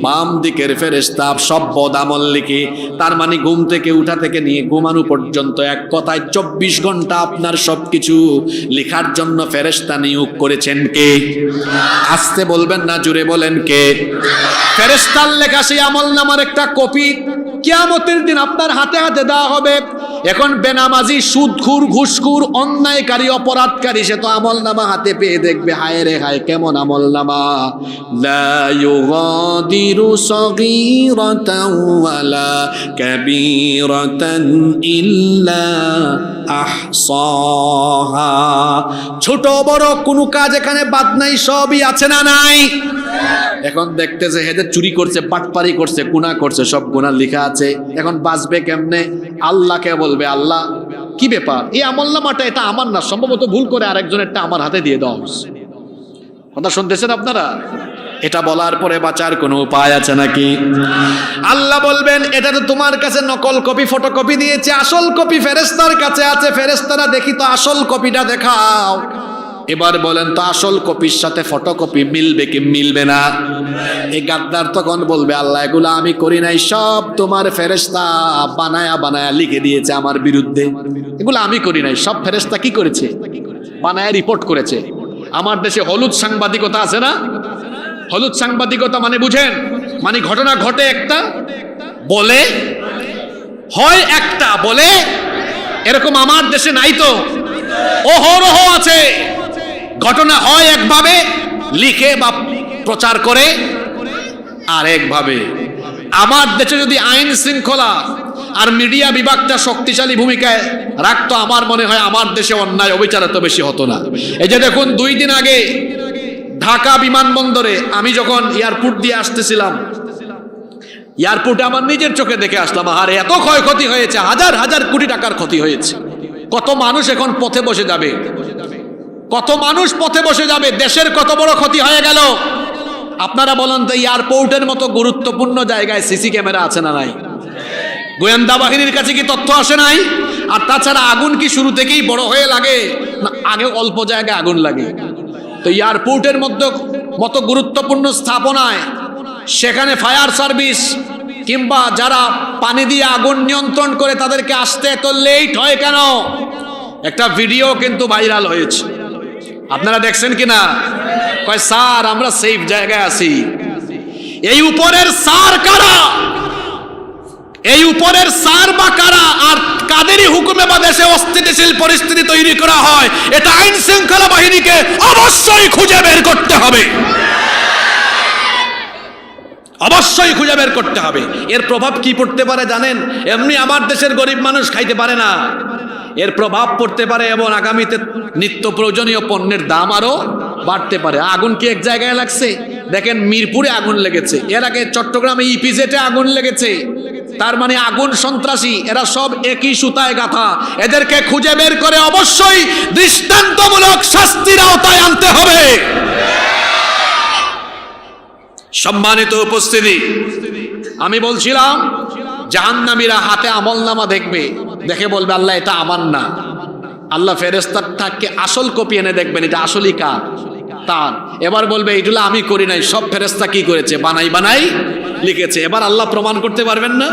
বাম দিকের ফেরেশতা সব বদ আমল লিখে। তার মানে ঘুম থেকে উঠা থেকে নিয়ে ঘুমানো পর্যন্ত, এক কথায় 24 ঘন্টা আপনার সবকিছু লেখার জন্য ফেরেশতা নিয়োগ করেছেন কে? আস্তে বলবেন না, জোরে বলেন কে? ফেরেশতার লেখা সেই আমলনামার একটা কপি কিয়ামতের দিন আপনার হাতে হাতে দেওয়া হবে। এখন বেনামাজি, সুদখোর, ঘুষখোর, অন্যায়কারী, অপরাধকারী সে তো আমলনামা হাতে পেয়ে দেখবে, হায় রে হায় কেমন আমলনামা। লা ইউগাদিরু সগীরাতান ওয়ালা কাবীরাতান ইল্লা আহসাহা। ছোট বড় কোনো কাজ এখানে বাদ নাই, সবই আছে না নাই? এখন দেখতেছে হেদের চুরি করছে, বাটপারি করছে, গুনাহ করছে, সব গুনাহ লেখা আছে। এখন বাঁচবে কেমনে? আল্লাহকে বলবে, আল্লাহ কি ব্যাপার, এই আমলনামাটা এটা আমার না, সম্ভবত ভুল করে আরেকজনেরটা আমার হাতে দিয়ে দেওয়া হয়েছে। কথা শুনতেছেন আপনারা? এটা বলার পরে বাঁচার কোনো উপায় আছে নাকি? আল্লাহ বলবেন এটা তো তোমার কাছে নকল কপি, ফটোকপি দিয়েছে, আসল কপি ফেরেশতার কাছে আছে। ফেরেশতারা দেখি তো আসল কপিটা দেখাও। এবার বলেন তো আসল কপির সাথে ফটোকপি মিলবে কি মিলবে না? এই গাদ্দার তখন বলবে, আল্লাহ এগুলো আমি করি নাই, সব তোমার ফেরেশতা বানায়া বানায়া লিখে দিয়েছে আমার বিরুদ্ধে। এগুলো আমি করি নাই, সব ফেরেশতা কি করেছে? বানায়া রিপোর্ট করেছে। আমার দেশে হলুদ সাংবাদিকতা আছে না? হলুদ সাংবাদিকতা মানে বুঝেন? মানে ঘটনা ঘটে একটা, বলে হয় একটা, বলে এরকম আমার দেশে নাই তো, অহরহ আছে। ঘটনা হয় একভাবে, লিখে বা প্রচার করে আরেকভাবে। আমার দেশে যদি আইন শৃঙ্খলা আর মিডিয়া বিভাগটা শক্তিশালী ভূমিকায় রাখতো, আমার মনে হয় আমার দেশে অন্যায় অবিচার এত বেশি হতো না। এই যে দেখুন, 2 দিন আগে ঢাকা বিমানবন্দরে আমি যখন এয়ারপোর্ট দিয়ে আসতেছিলাম, এয়ারপোর্টে আমার নিজের চোখে দেখে আসলাম, আরে এত ক্ষয়ক্ষতি হয়েছে, হাজার হাজার কোটি টাকার ক্ষতি হয়েছে। কত মানুষ এখন পথে বসে যাবে, কত মানুষ পথে বসে যাবে, দেশের কত বড় ক্ষতি হয়ে গেল। আপনারা বলেন তো, এয়ারপোর্টের মতো গুরুত্বপূর্ণ জায়গায় সিসি ক্যামেরা আছে না নাই? গোয়েন্দা বাহিনীর কাছে কি তথ্য আসে নাই? আর তাছাড়া আগুন কি শুরু থেকেই বড় হয়ে লাগে, না আগে অল্প জায়গায় আগুন লাগে? তো এয়ারপোর্টের মতো গুরুত্বপূর্ণ স্থাপনায় সেখানে ফায়ার সার্ভিস কিংবা যারা পানি দিয়ে আগুন নিয়ন্ত্রণ করে তাদেরকে আসতে এত লেট হয় কেন? একটা ভিডিও কিন্তু ভাইরাল হয়েছে, আপনারা দেখছেন কিনা? কয় স্যার আমরা সেফ জায়গায় আছি। এই উপরের স্যার কারা? এই উপরের স্যার বা কারা? আর কাদেরই হুকুমে বা দেশে অস্থিতিশীল পরিস্থিতি তৈরি করা হয়, এটা আইন শৃঙ্খলা বাহিনীকে অবশ্যই খুঁজে বের করতে হবে, অবশ্যই খুঁজে বের করতে হবে। এর প্রভাব কি পড়তে পারে জানেন? এমনি আমার দেশের গরিব মানুষ খাইতে পারে না, এর প্রভাব পড়তে পারে এবং আগামীতে নিত্য প্রয়োজনীয় পণ্যের দাম আরো বাড়তে পারে। আগুন কি এক জায়গায় লাগছে? দেখেন মিরপুরে আগুন লেগেছে, এর আগে চট্টগ্রামে ইপিজেটে আগুন লেগেছে, তার মানে আগুন সন্ত্রাসী, এরা সব একই সুতায় গাঁথা। এদেরকে খুঁজে বের করে অবশ্যই দৃষ্টান্তমূলক শাস্তির আওতায় আনতে হবে। সম্মানিত উপস্থিতি, আমি বলছিলাম জাহান্নামীরা হাতে আমলনামা দেখবে, দেখে বলবে আল্লাহ এটা আমার না। আল্লাহ ফেরেশতাকে আসল কপি এনে দেখবেন, এটা আসলই কার, তার। এবার বলবে এইগুলো আমি করি নাই, সব ফেরেশতা কি করেছে, বানাই বানাই লিখেছে। এবার আল্লাহ প্রমাণ করতে পারবেন না?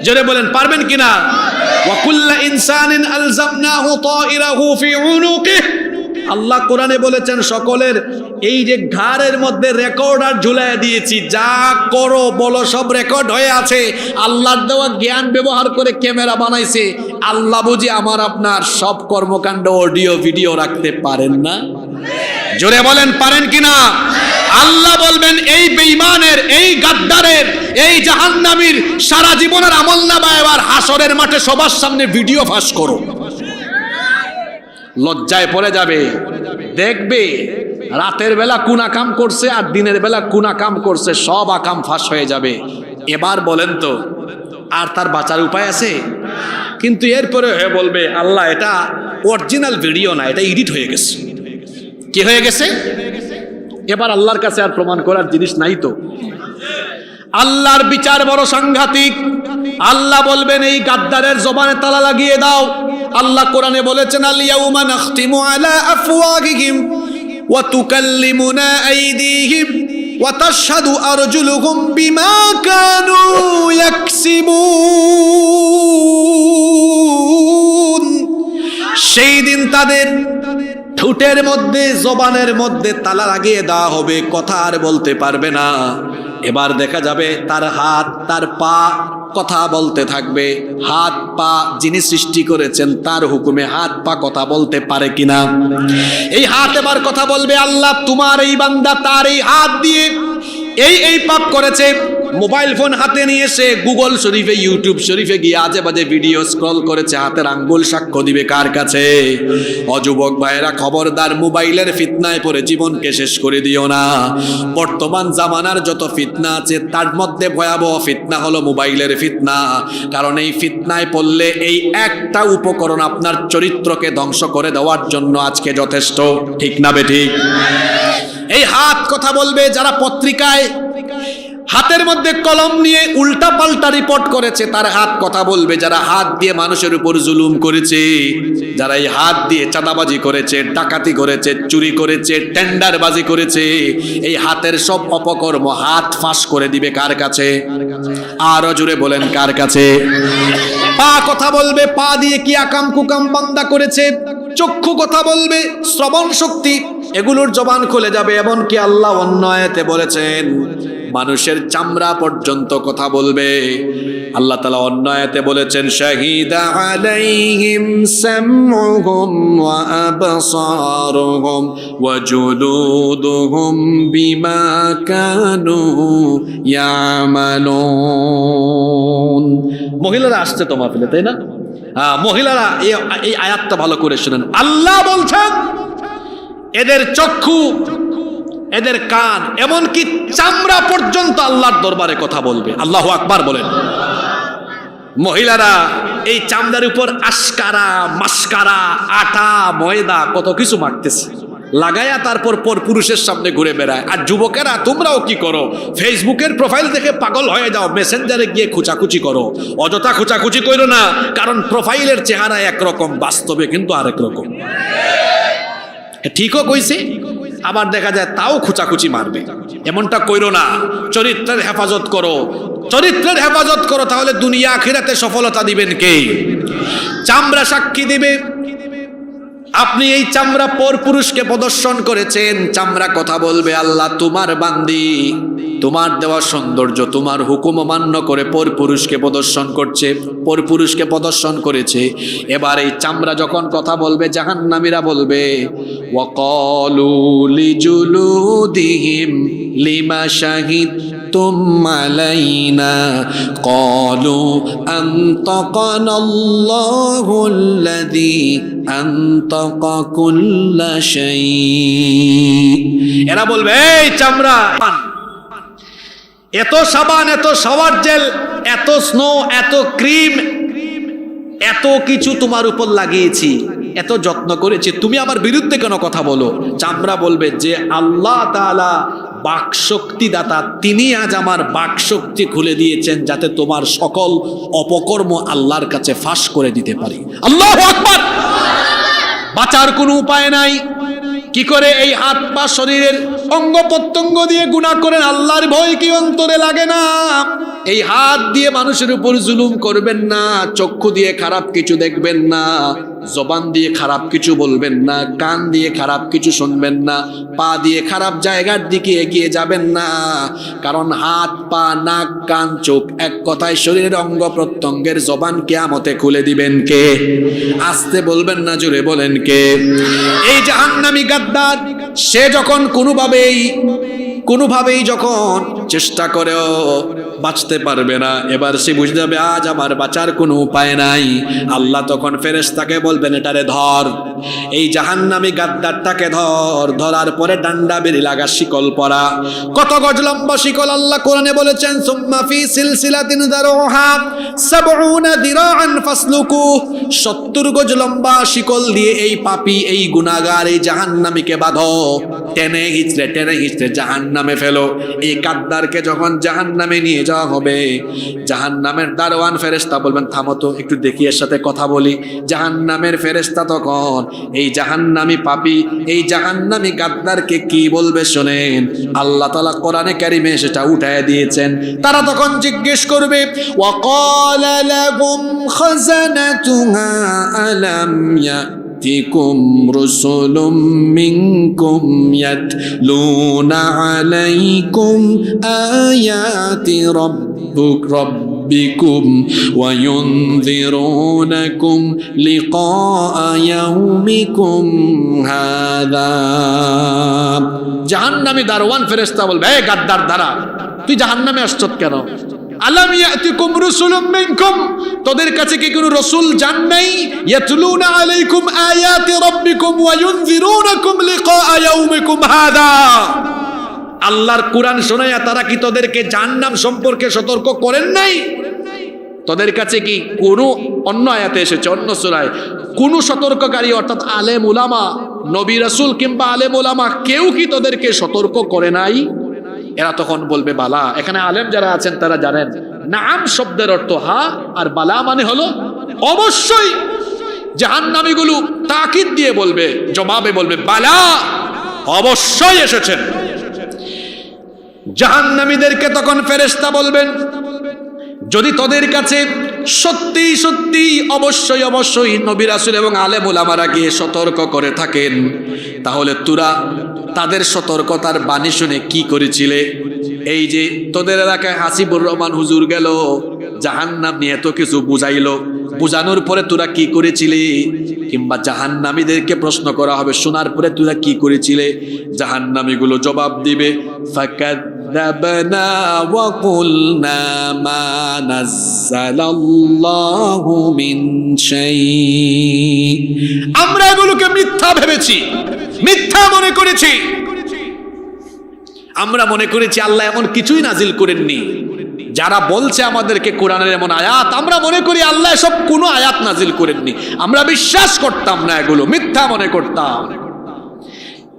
জোরে বলেন পারবেন কিনা? ওয়া কুল্লু ইনসানিন আলজামনাহু তাইরাহু ফি উনুকিহি, আল্লাহ কোরআনে বলেছেন সকলের এই যে ঘাড়ের মধ্যে রেকর্ডার ঝুলাইয়া দিয়েছি, যা করো বলো সব রেকর্ড হয়ে আছে। আল্লাহর দেওয়া জ্ঞান ব্যবহার করে ক্যামেরা বানাইছে। আল্লাহ বুঝি আমার আপনার সব কর্মকাণ্ড অডিও ভিডিও রাখতে পারেন না? জোরে বলেন পারেন কিনা? আল্লাহ বলবেন এই বেঈমানের, এই গাদ্দারের, এই জাহান্নামীর সারা জীবনের আমলনামা এবার হাসরের মাঠে সবার সামনে ভিডিও ফাঁস করো। লজ্জায় পড়ে যাবে, দেখবে রাতের বেলা কোন আকাম করছে আর দিনের বেলা কোন আকাম করছে, সব আকাম ফাঁস হয়ে যাবে। এবার বলেন তো আর তার বাঁচার উপায় আছে? কিন্তু এরপরে হয়ে বলবে আল্লাহ এটা অরিজিনাল ভিডিও না, এটা এডিট হয়ে গেছে। কি হয়ে গেছে? এবার আল্লাহর কাছে আর প্রমাণ করার জিনিস নাই তো। আল্লাহর বিচার বড় সাংঘাতিক। আল্লাহ বলবেন এই গাদ্দারের জবানে তালা লাগিয়ে দাও। আল্লাহ কোরআনে বলেছেন আল ইয়াউমা নাখতিমু আলা আফওয়াহিহিম ওয়া তুকাল্লিমুনা আইদিহিম ওয়া তাশহাদু আরজুলুহুম বিমা কানু ইয়াকসিবুন। সেই দিন তাদের ঠোঁটের মধ্যে, জবানের মধ্যে তালা লাগিয়ে দেওয়া হবে, কথা আর বলতে পারবে না। এবার দেখা যাবে তার হাত, তার পা কথা বলতে থাকবে। হাত পা যিনি সৃষ্টি করেছেন তার হুকুমে হাত পা কথা বলতে পারে কিনা? এই হাত এবার কথা বলবে, আল্লাহ তোমার এই বান্দা তার এই হাত দিয়ে এই পাপ করেছে। মোবাইল ফোন হাতে নিয়ে এসে গুগল শরীফে, ইউটিউব শরীফে গিয়ে আজে বাজে ভিডিও স্ক্রল করেছে। হাতের আঙ্গুল সাক্ষ্য দিবে কার কাছে? অযুবক ভাইয়েরা খবরদার, মোবাইলের ফিতনায় পড়ে জীবনকে শেষ করে দিও না। বর্তমান জামানার যত ফিতনা আছে তার মধ্যে ভয়াবহ ফিতনা হলো মোবাইলের ফিতনা। কারণ এই ফিতনায় পড়লে এই একটা উপকরণ আপনার চরিত্রকে ধ্বংস করে দেওয়ার জন্য আজকে যথেষ্ট। ঠিক না বেঠিক? এই হাত কথা বলবে। যারা পত্রিকায় হাতের মধ্যে কলম নিয়ে উল্টা পাল্টা রিপোর্ট করেছে তার হাত কথা বলবে। যারা হাত দিয়ে মানুষের উপর জুলুম করেছে, যারা এই হাত দিয়ে চাঁদাবাজি করেছে, ডাকাতি করেছে, চুরি করেছে, টেন্ডারবাজি করেছে, এই হাতের সব অপকর্ম হাত ফাঁস করে দিবে কার কাছে? আরো জোরে বলেন কার কাছে? পা কথা বলবে। পা দিয়ে কি আকাম কুকাম বান্দা করেছে। চক্ষু কথা বলবে, শ্রবণ শক্তি, এগুলোর জবান খুলে যাবে। এমনকি আল্লাহ অন্য আয়াতে বলেছেন মানুষের চামড়া পর্যন্ত কথা বলবে। আল্লাহ তাআলা অন্য আয়াতে বলেছেন শাহিদা আলাইহিম সামউহুম ওয়া আবসারুহুম ওয়া জুলুদুহুম বিমা কানু ইয়ামালুন। মহিলারা আসছে তো মাহফিলে, তাই না? মহিলারা এই আয়াতটা ভালো করে শুনেন। আল্লাহ বলছেন এদের চক্ষু, এদের কান, এমনকি চামড়া পর্যন্ত আল্লাহর দরবারে কথা বলবে। আল্লাহু আকবার বলেন। মহিলারা এই চামড়ার উপর আশকারা, মাস্কারা, আটা, ময়দা কত কিছু মাখতেছে, লাগায়া তারপর পর পুরুষের সামনে ঘুরে বেড়ায়। আর যুবকেরা তোমরাও কি করো? ফেসবুকের প্রোফাইল দেখে পাগল হয়ে যাও, মেসেঞ্জারে গিয়ে খুচাখুচি করো। অযথা খুচাখুচি করো না, কারণ প্রোফাইলের চেহারা একরকম, বাস্তবে কিন্তু আরেক রকম। ঠিকও কইছে, আবার দেখা যায় তাও খুচাখুচি মারবে। এমনটা কইরো না। চরিত্রের হেফাজত করো, চরিত্রের হেফাজত করো, তাহলে দুনিয়া আখিরাতে সফলতা দিবেন কে? চামড়া সাক্ষী দিবে। আপনি এই চামড়া পর পুরুষকে প্রদর্শন করেছেন, চামড়া কথা বলবে আল্লাহ তোমার বান্দি, তোমার দেওয়া সৌন্দর্য, তোমার হুকুম মান্য করে পর পুরুষকে প্রদর্শন করছে, পর পুরুষকে প্রদর্শন করেছে। এবার এই চামড়া যখন কথা বলবে, জাহান্নামীরা বলবে ওয়াকালু লিজুলুদিহিম লিমা শাহিদতুম আলাইনা ক্বালু আনতাকানাল্লাহুল্লাযী আনতাকা কুল্লা শাই। এরা বলবে এই চামড়া, এত সাবান, এত শাওয়ার জেল, এত স্নো, এত ক্রিম, এত কিছু তোমার উপর লাগিয়েছি, এত যত্ন করেছি, তুমি আমার বিরুদ্ধে কেন কথা বলো? চামড়া বলবে যে আল্লাহ তাআলা বাকশক্তি দাতা, তিনি আজ আমার বাকশক্তি খুলে দিয়েছেন যাতে তোমার সকল অপকর্ম আল্লাহর কাছে ফাঁস করে দিতে পারি। আল্লাহু আকবার। বাঁচার কোনো উপায় নাই। কি করে এই হাত পা শরীরের অঙ্গ প্রত্যঙ্গ দিয়ে গুনাহ করেন? আল্লাহর ভয় কি অন্তরে লাগে না? এই হাত দিয়ে মানুষের উপর জুলুম করবেন না, চক্ষু দিয়ে খারাপ কিছু দেখবেন না, জবান দিয়ে খারাপ কিছু বলবেন না, কান দিয়ে খারাপ কিছু শুনবেন না, পা দিয়ে খারাপ জায়গার দিকে এগিয়ে যাবেন না। কারণ হাত, পা, নাক, কান, চোখ, এক কথায় শরীরের অঙ্গ প্রত্যঙ্গের জবান কিয়ামতে খুলে দিবেন কে? আস্তে বলবেন না, জোরে বলেন কে? এই জাহান্নামী গাদ্দার, সে যখন কোনোভাবেই যখন চেষ্টা করেও বাঁচতে পারবে না, এবার সে বুঝে যাবে আজ আমার বাঁচার কোনো উপায় নাই। আল্লাহ তখন ফেরেশতাকে বলবেন, এটারে ধর, এই জাহান্নামী গাদ্দারটাকে ধর। ধরার পরে ডান্ডা বেরি লাগা, শিকল পরা। কত গজ লম্বা শিকল? আল্লাহ কোরআনে বলেছেন, সুম্মা ফি সিলসিলাতিন যারউহা ৭০ দিরাআন ফাসলুকু। ৭০ গজ লম্বা শিকল দিয়ে এই পাপী, এই গুনাহগার, এই জাহান্নামীকে বাঁধো। টেনে হিচড়ে জাহান্নামে ফেলো। এই গাদ্দারকে যখন জাহান্নামে নিয়ে যাওয়া হবে, জাহান্নামের দারোয়ান ফেরেশতা বলবেন, থামো তো, একটু দেখি এর সাথে কথা বলি। জাহান্নামের ফেরেশতা তখন এই জাহান্নামী পাপী, এই জাহান্নামী গাদ্দারকে কি বলবে শোনেন। আল্লাহ তাআলা কোরআনে কারিমে সেটা উঠায় দিয়েছেন। তারা তখন জিজ্ঞেস করবে, ওয়াকালা লাহুম খাযানাতুহা আলাম ইয়াতিকুম রুসুলুম মিনকুম ইয়াতলুনা আলাইকুম আয়াতি ربكم وينذرونكم لقاء يومكم هذا। জাহান্নামী দারওয়ান ফেরেশতা বলবে, এই গাদ্দার দাঁড়া, তুই জাহান্নামে আসছত কেন? আলাম ইয়াতিকুম রাসূলুম মিনকুম, তোদের কাছে কি কোনো রাসূল যান নাই? ইয়াতলুনা আলাইকুম আয়াতি রাব্বিকুম ওয়া ইউনযিরুনাকুম লিকাআ ইয়াউমিকুম হাযা। আল্লাহর কোরআন শোনায়া তারা কি তোদেরকে জাহান্নাম সম্পর্কে সতর্ক করেন নাই? তোদের কাছে কি কোনো অন্য আয়াতে এসেছে, অন্য সূরায় কোনো সতর্ককারী, অর্থাৎ আলেম উলামা, নবী রাসূল কিংবা আলেম উলামা কেউ কি তোদেরকে সতর্ক করে নাই? এরা তখন বলবে, বালা। এখানে আলেম যারা আছেন তারা জানেন, নাম শব্দের অর্থ হ্যাঁ, আর বালা মানে হলো অবশ্যই। জাহান্নামীগুলো তাকিদ দিয়ে বলবে, জবাবে বলবে, বালা, অবশ্যই এসেছেন। জাহান্নামীদেরকে তখন ফেরেশতা বলবেন, যদি তোদের কাছে সত্যি সত্যি অবশ্যই নবী রাসূল এবং আলেম উলামারা গিয়ে সতর্ক করে থাকেন, তাহলে তোরা তাদের সতর্কতার বাণী শুনে কি করেছিলে? এই যে তোদের এলাকায় হাসিবুর রহমান হুজুর গেল, জাহান্নাম নিয়ে এত কিছু বুঝাইলো, বুঝানোর পরে তোরা কি করেছিলে? কিংবা জাহান্নামীদেরকে প্রশ্ন করা হবে, শোনার পরে তোরা কি করেছিলে? জাহান্নামীগুলো জবাব দিবে, ফাকাযাবনা ওয়া কুলনা মা নাযালাল্লাহু মিন শাই। আমরা এগুলোকে মিথ্যা ভেবেছি, মিথ্যা মনে করেছি। আমরা মনে করেছি আল্লাহ এমন কিছুই নাজিল করেননি। যারা বলছে আমাদেরকে কোরআনের এমন আয়াত, আমরা মনে করি আল্লাহ সব কোনো আয়াত নাজিল করেননি। আমরা বিশ্বাস করতাম না, এগুলো মিথ্যা মনে করতাম।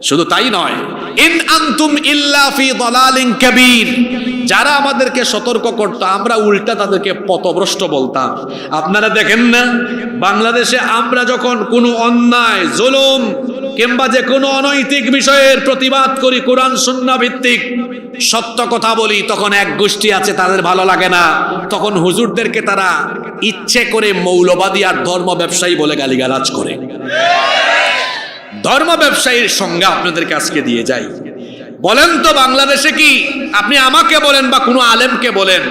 শুধু তাই নয়, ইন আনতুম ইল্লা ফি দালালিন কাবীর, যারা আমাদেরকে সতর্ক করত আমরা উল্টা তাদেরকে পথভ্রষ্ট বলতাম। আপনারা দেখেন না, বাংলাদেশে আমরা যখন কোনো অন্যায়, জুলুম কিংবা যে কোনো অনৈতিক বিষয়ের প্রতিবাদ করি, কোরআন সুন্নাহ ভিত্তিক সত্য কথা বলি, তখন এক গোষ্ঠী আছে তাদের ভালো লাগে না, তখন হুজুরদেরকে তারা ইচ্ছে করে মৌলবাদী আর ধর্ম ব্যবসায়ী বলে গালিগালাজ করে। ধর্ম ব্যবসায়ীর সংজ্ঞা আপনাদেরকে আজকে দিয়ে যাই। বলেন তো বাংলাদেশে কি, আপনি আমাকে বলেন বা কোনো আলেমকে বলেন,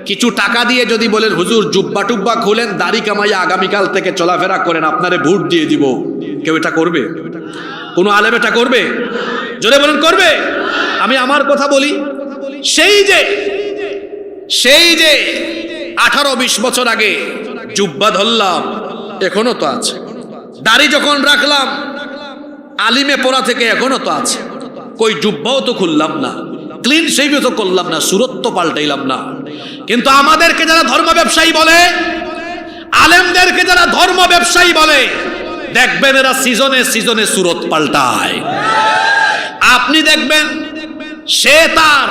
কিছু টাকা দিয়ে যদি বলেন হুজুর জুব্বা টুব্বা খুলেন, দাড়ি কামাইয়া আগামীকাল থেকে চলাফেরা করেন, আপনারে ভোট দিয়ে দিব, কেউ এটা করবে? কোনো আলেম এটা করবে? যদি বলেন করবে? আমি আমার কথা বলি, সেই যে 18-20 বছর আগে জুব্বা ধরলাম, এখনো তো আছে। দাড়ি যখন রাখলাম, আলিমে পড়া থেকে এখনো তো আছে। কই জুব্বাও তো খুললাম না, ক্লিন শেভও তো করলাম না, সুরত তো পাল্টাইলাম না। কিন্তু আমাদেরকে যারা ধর্ম ব্যবসায়ী বলে, আলেমদেরকে যারা ধর্ম ব্যবসায়ী বলে, দেখবেন এরা সিজনে সিজনে সুরত পাল্টায়। আপনি দেখবেন সে তার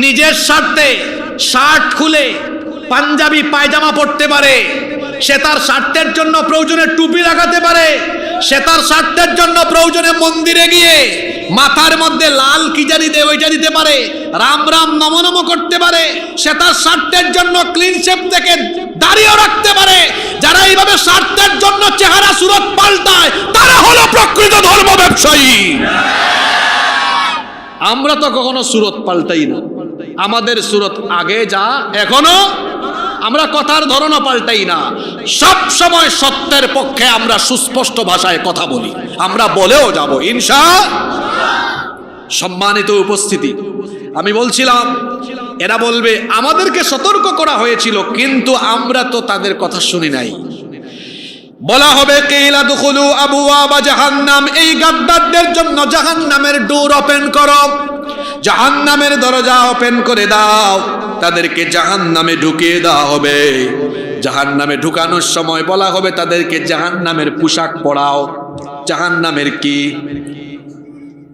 নিজের স্বার্থে শার্ট খুলে পাঞ্জাবি পায়জামা পরতে পারে, সে তার স্বার্থের জন্য প্রয়োজনে টুপি লাগাতে পারে, সে তার স্বার্থের জন্য প্রয়োজনে মন্দিরে গিয়ে মাথার মধ্যে লাল কি জানি দে ওইটা দিতে পারে, রাম রাম নম নম করতে পারে, সে তার স্বার্থের জন্য ক্লিন শেভ থেকে দাড়িও রাখতে পারে। যারা এইভাবে স্বার্থের জন্য চেহারা সুরত পাল্টায় তারা হলো প্রকৃত ধর্ম ব্যবসায়ী। আমরা তো কখনো সুরত পাল্টাই না, আমাদের সুরত আগে যা এখনো, আমরা কথার ধরনও পাল্টাই না। সব সময় সত্যের পক্ষে আমরা সুস্পষ্ট ভাষায় কথা বলি, আমরা বলেও যাব ইনশাআল্লাহ। সম্মানিত উপস্থিতি, আমি বলছিলাম এরা বলবে আমাদেরকে সতর্ক করা হয়েছিল, কিন্তু আমরা তো তাদের কথা শুনি নাই। বলা হবে কিলা দুখুলু আবওয়াবা জাহান্নাম, এই গাদ্দারদের জন্য জাহান্নামের ডোর ওপেন করো, জাহান্নামের দরজা ওপেন করে দাও, তাদেরকে জাহান্নামে ঢুকিয়ে দেওয়া হবে। জাহান্নামে ঢুকানোর সময় বলা হবে তাদেরকে জাহান্নামের পোশাক পরাও। জাহান্নামের কি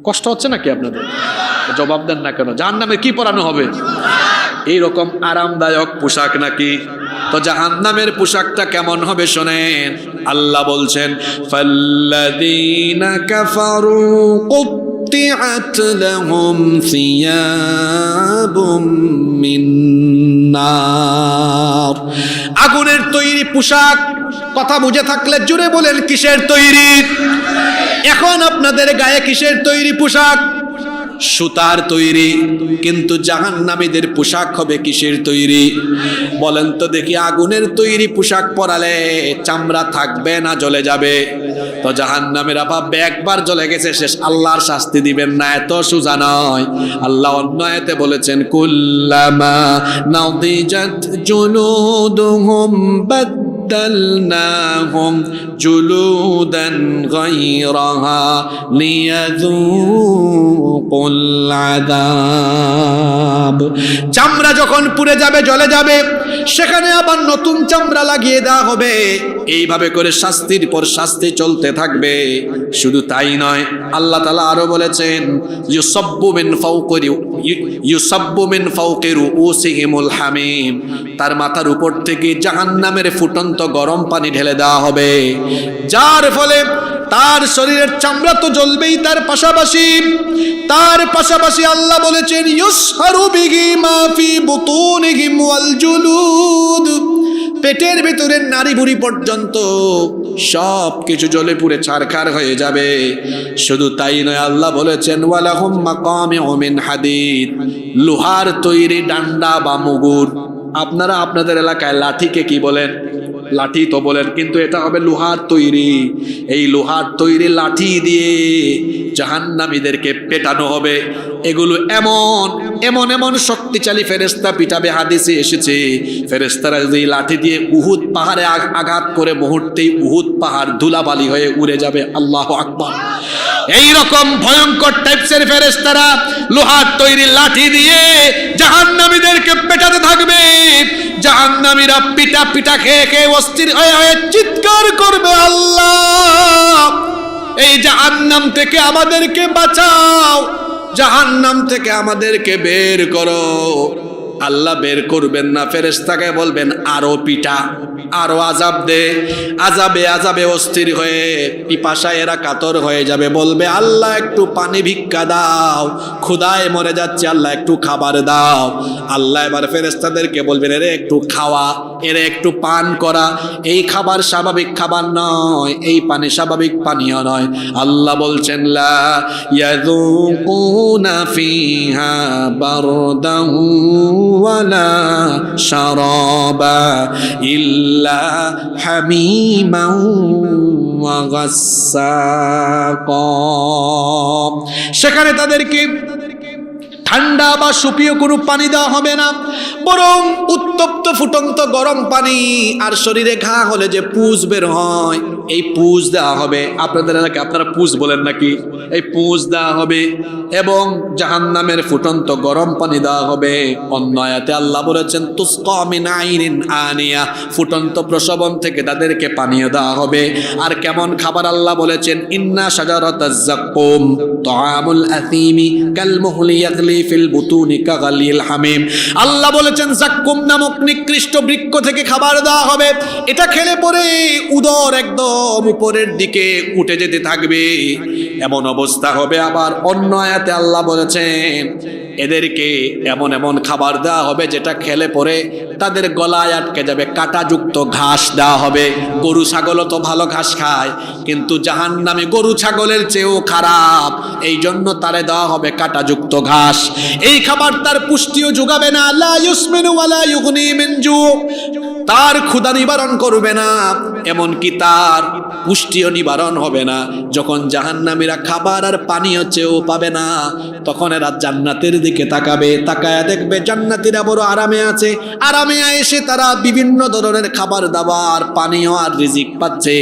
কষ্ট হচ্ছে নাকি আপনাদের? জবাব দেন না কেন? জাহান্নামে কি পরানো হবে? এইরকম আরামদায়ক পোশাক নাকি? তো জাহান্নামের পোশাকটা কেমন হবে শোনেন। আল্লাহ বলছেন ফাল্লাযীনা কাফারু কুত্তিআত লাহুম সিয়াবুম মিন নার, আগুনের তৈরি পোশাক। কথা বুঝে থাকলে জুড়ে বলেন কিসের তৈরি? এখন আপনাদের গায়ে কিসের তৈরি পোশাক? সুতার তৈরি। কিন্তু জাহান্নামীদের পোশাক হবে কিসের তৈরি? বলেন তো দেখি। আগুনের তৈরি পোশাক পরালে চামড়া থাকবে না জ্বলে যাবে? তো জাহান্নামীরা ভাববে একবার জ্বলে গেছে শেষ, আল্লাহর শাস্তি দিবেন না। এত সোজা নয়। আল্লাহ অন্য আয়াতে বলেছেন কুল্লামা নাদিজাত জুলুদুহুম বাদদালনাহুম জুলুদান গায়রাহা লিয়াযুকুল আযাব। চামড়া যখন পুড়ে যাবে, জ্বলে যাবে, সেখানে আবার নতুন চামড়া লাগিয়ে দেওয়া হবে। এইভাবে করে শাস্তির পর শাস্তি চলতে থাকবে। শুধু তাই নয়, আল্লাহ তাআলা আরো বলেছেন ইউসাব্বু মিন ফাওকি রুউসিহিমুল হামিম, তার মাথার উপর থেকে জাহান্নামের ফুটন্ত গরম পানি ঢেলে দেওয়া হবে, যার ফলে তার শরীরের চামড়া তো জ্বলবেই, তার পাশাপাশি আল্লাহ বলেছেন ইউসহারু বিহি মা ফি বুতুনিহিম ওয়াল জুলুদ, পেটের ভিতরের নাড়ি ভুঁড়ি পর্যন্ত সব কিছু জ্বলে পুড়ে ছারখার হয়ে যাবে। শুধু তাই নয়, আল্লাহ বলেছেন ওয়ালাহুম মাকামিউ মিন হাদিদ, লোহার তৈরি ডান্ডা বা মুগুর। আপনারা আপনাদের এলাকায় লাঠিকে কি বলেন? লাঠি তো বলেন, কিন্তু এটা হবে লোহার তৈরি। এই লোহার তৈরি লাঠি দিয়ে জাহান্নামীদেরকে পেটানো হবে। এগুলো এমন এমন এমন শক্তিশালী ফেরেশতা পিটাবে। হাদিসে এসেছে ফেরেশতারা যদি লাঠি দিয়ে উহুদ পাহাড়ে আঘাত করে মুহূর্তেই উহুদ পাহাড় ধুলাবালি হয়ে উড়ে যাবে। আল্লাহু আকবার। এইরকম ভয়ঙ্কর টাইপসের ফেরেশতারা লোহার তৈরি লাঠি দিয়ে জাহান্নামীদেরকে পেটাতে থাকবে। জাহান্নামীরা পিটা পিটা খেয়ে খেয়ে অস্থির হয়ে চিৎকার করবে, আল্লাহ এই জাহান্নাম থেকে আমাদেরকে বাঁচাও, জাহান্নাম থেকে আমাদেরকে বের করো। আল্লাহ বের করবেন না, ফেরেশতাকে বলবেন আরো পিটা, আরো আযাব দে। আযাবে আযাবে অস্থির হয়ে পিপাসায় এরা কাতর হয়ে যাবে, বলবে আল্লাহ একটু পানি ভিক্ষা দাও, ক্ষুধায় মরে যাচ্ছে, আল্লাহ একটু খাবার দাও। আল্লাহ এবার ফেরেশতাদেরকে বলবেন এরে একটু খাওয়া, এরে একটু পান করা। এই খাবার স্বাভাবিক খাবার নয়, এই পানি স্বাভাবিক পানীয় নয়। আল্লাহ বলছেন লা ইয়াযুকুনা ফিহা বারদাহু ওয়ালা শারাবা ইল্লা হামিমান ওয়া গাসসাকা। সেখানে তাদেরকে ঠান্ডা বা সুপীয় কোনো পানি দেওয়া হবে না, বরং উত্তপ্ত ফুটন্ত গরম পানি। আর শরীরে ঘা হলে যে পুঁজ বের হয়, এই পুঁজ দেওয়া হবে। আপনাদের এলাকায় আপনারা পুঁজ বলেন নাকি? এই পুঁজ দেওয়া হবে এবং জাহান্নামের ফুটন্ত গরম পানি দেওয়া হবে। অন্য আয়াতে আল্লাহ বলেছেন তুসকা মিন আইনিন আনিয়া, ফুটন্ত প্রসবন থেকে তাদেরকে পানীয় দেওয়া হবে। আর কেমন খাবার আল্লাহ বলেছেন ইন্না শাজারাতাজ যাক্কুম তাআমুল আথিমি কাল মুহলি ইয়াগলি ফিল বুতুনি কাগালিল হামিম। আল্লাহ বলেছেন যাক্কুম নামক নিকৃষ্ট বৃক্ষ থেকে খাবার দেওয়া হবে। এটা খেলে পরে উদর একদম উপরের দিকে উঠে যেতে থাকবে, এমন অবস্থা হবে। আবার অন্য আয়াতে আল্লাহ বলেছেন এদেরকে এমন এমন খাবার দেওয়া হবে যেটা খেলে পরে তাদের গলায় আটকে যাবে। কাঁটাযুক্ত ঘাস দেওয়া হবে। গরু ছাগলও তো ভালো ঘাস খায়, কিন্তু জাহান্নামে গরু ছাগলের চেয়েও খারাপ, এই জন্য তারে দেওয়া হবে কাঁটাযুক্ত ঘাস। এই খাবার তার পুষ্টিও যোগাবে না, লা ইউসমিনু ওয়ালা ইউগনি মিন জু, তার ক্ষুধা নিবারণ করবে না, এমনকি তার পুষ্টিও নিবারণ হবে না। যখন জাহান্নামীরা খাবার আর পানীয় চেয়েও পাবে না, তখন এরা জান্নাতের দিকে তাকাবে, তাকায়া দেখবে জান্নাতীরা বড় আরামে আছে। আরামে এসে তারা বিভিন্ন ধরনের খাবার দাবার, পানীয় আর রিজিক পাচ্ছে।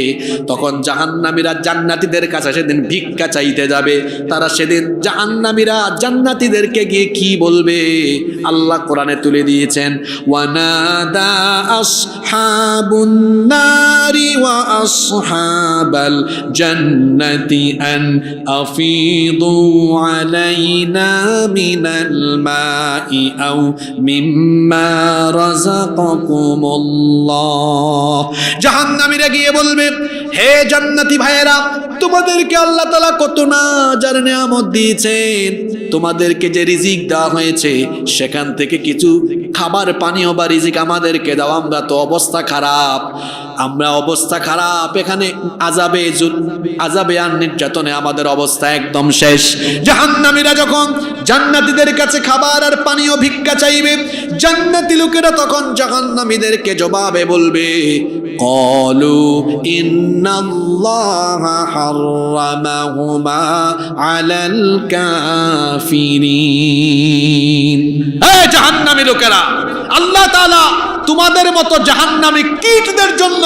তখন জাহান্নামীরা জান্নাতীদের কাছে সেদিন ভিক্ষা চাইতে যাবে। তারা সেদিন জাহান্নামীরা জান্নাতীদেরকে গিয়ে কি বলবে? আল্লাহ কোরআনে তুলে দিয়েছেন ওয়ানাদা আসহাবুন নারি ওয়া আসহাবাল জান্নাতি আন আফিদু আলাইনা মিনাল মাই আও মিম্মা রাযাকাকুমুল্লাহ। জাহান্নামীরা গিয়ে বলবে হে জান্নাতি ভাইয়েরা, তোমাদেরকে আল্লাহ তাআলা কত না যার নিয়ামত দিয়েছেন, তোমাদেরকে যে রিজিক দেওয়া হয়েছে সেখান থেকে কিছু খাবার পানীয় বা রিজিক আমাদেরকে দাও। আমরা তো অবস্থা খারাপ, আমরা অবস্থা খারাপ, এখানে আযাবে আর নির্যাতনে আমাদের অবস্থা একদম শেষ। জাহান্নামীরা যখন জান্নাতীদের কাছে খাবার আর পানীয় ভিক্ষা চাইবে, জান্নাতি লোকেরা তখন জাহান্নামীদেরকে জবাবে বলবে ক্বালু ইন্নাল্লাহা হাররামাহুমা আলাল কাফিরিন। হে জাহান্নামী লোকেরা, আল্লাহ তাআলা তোমাদের মতো জাহান্নামী কীটদের জন্য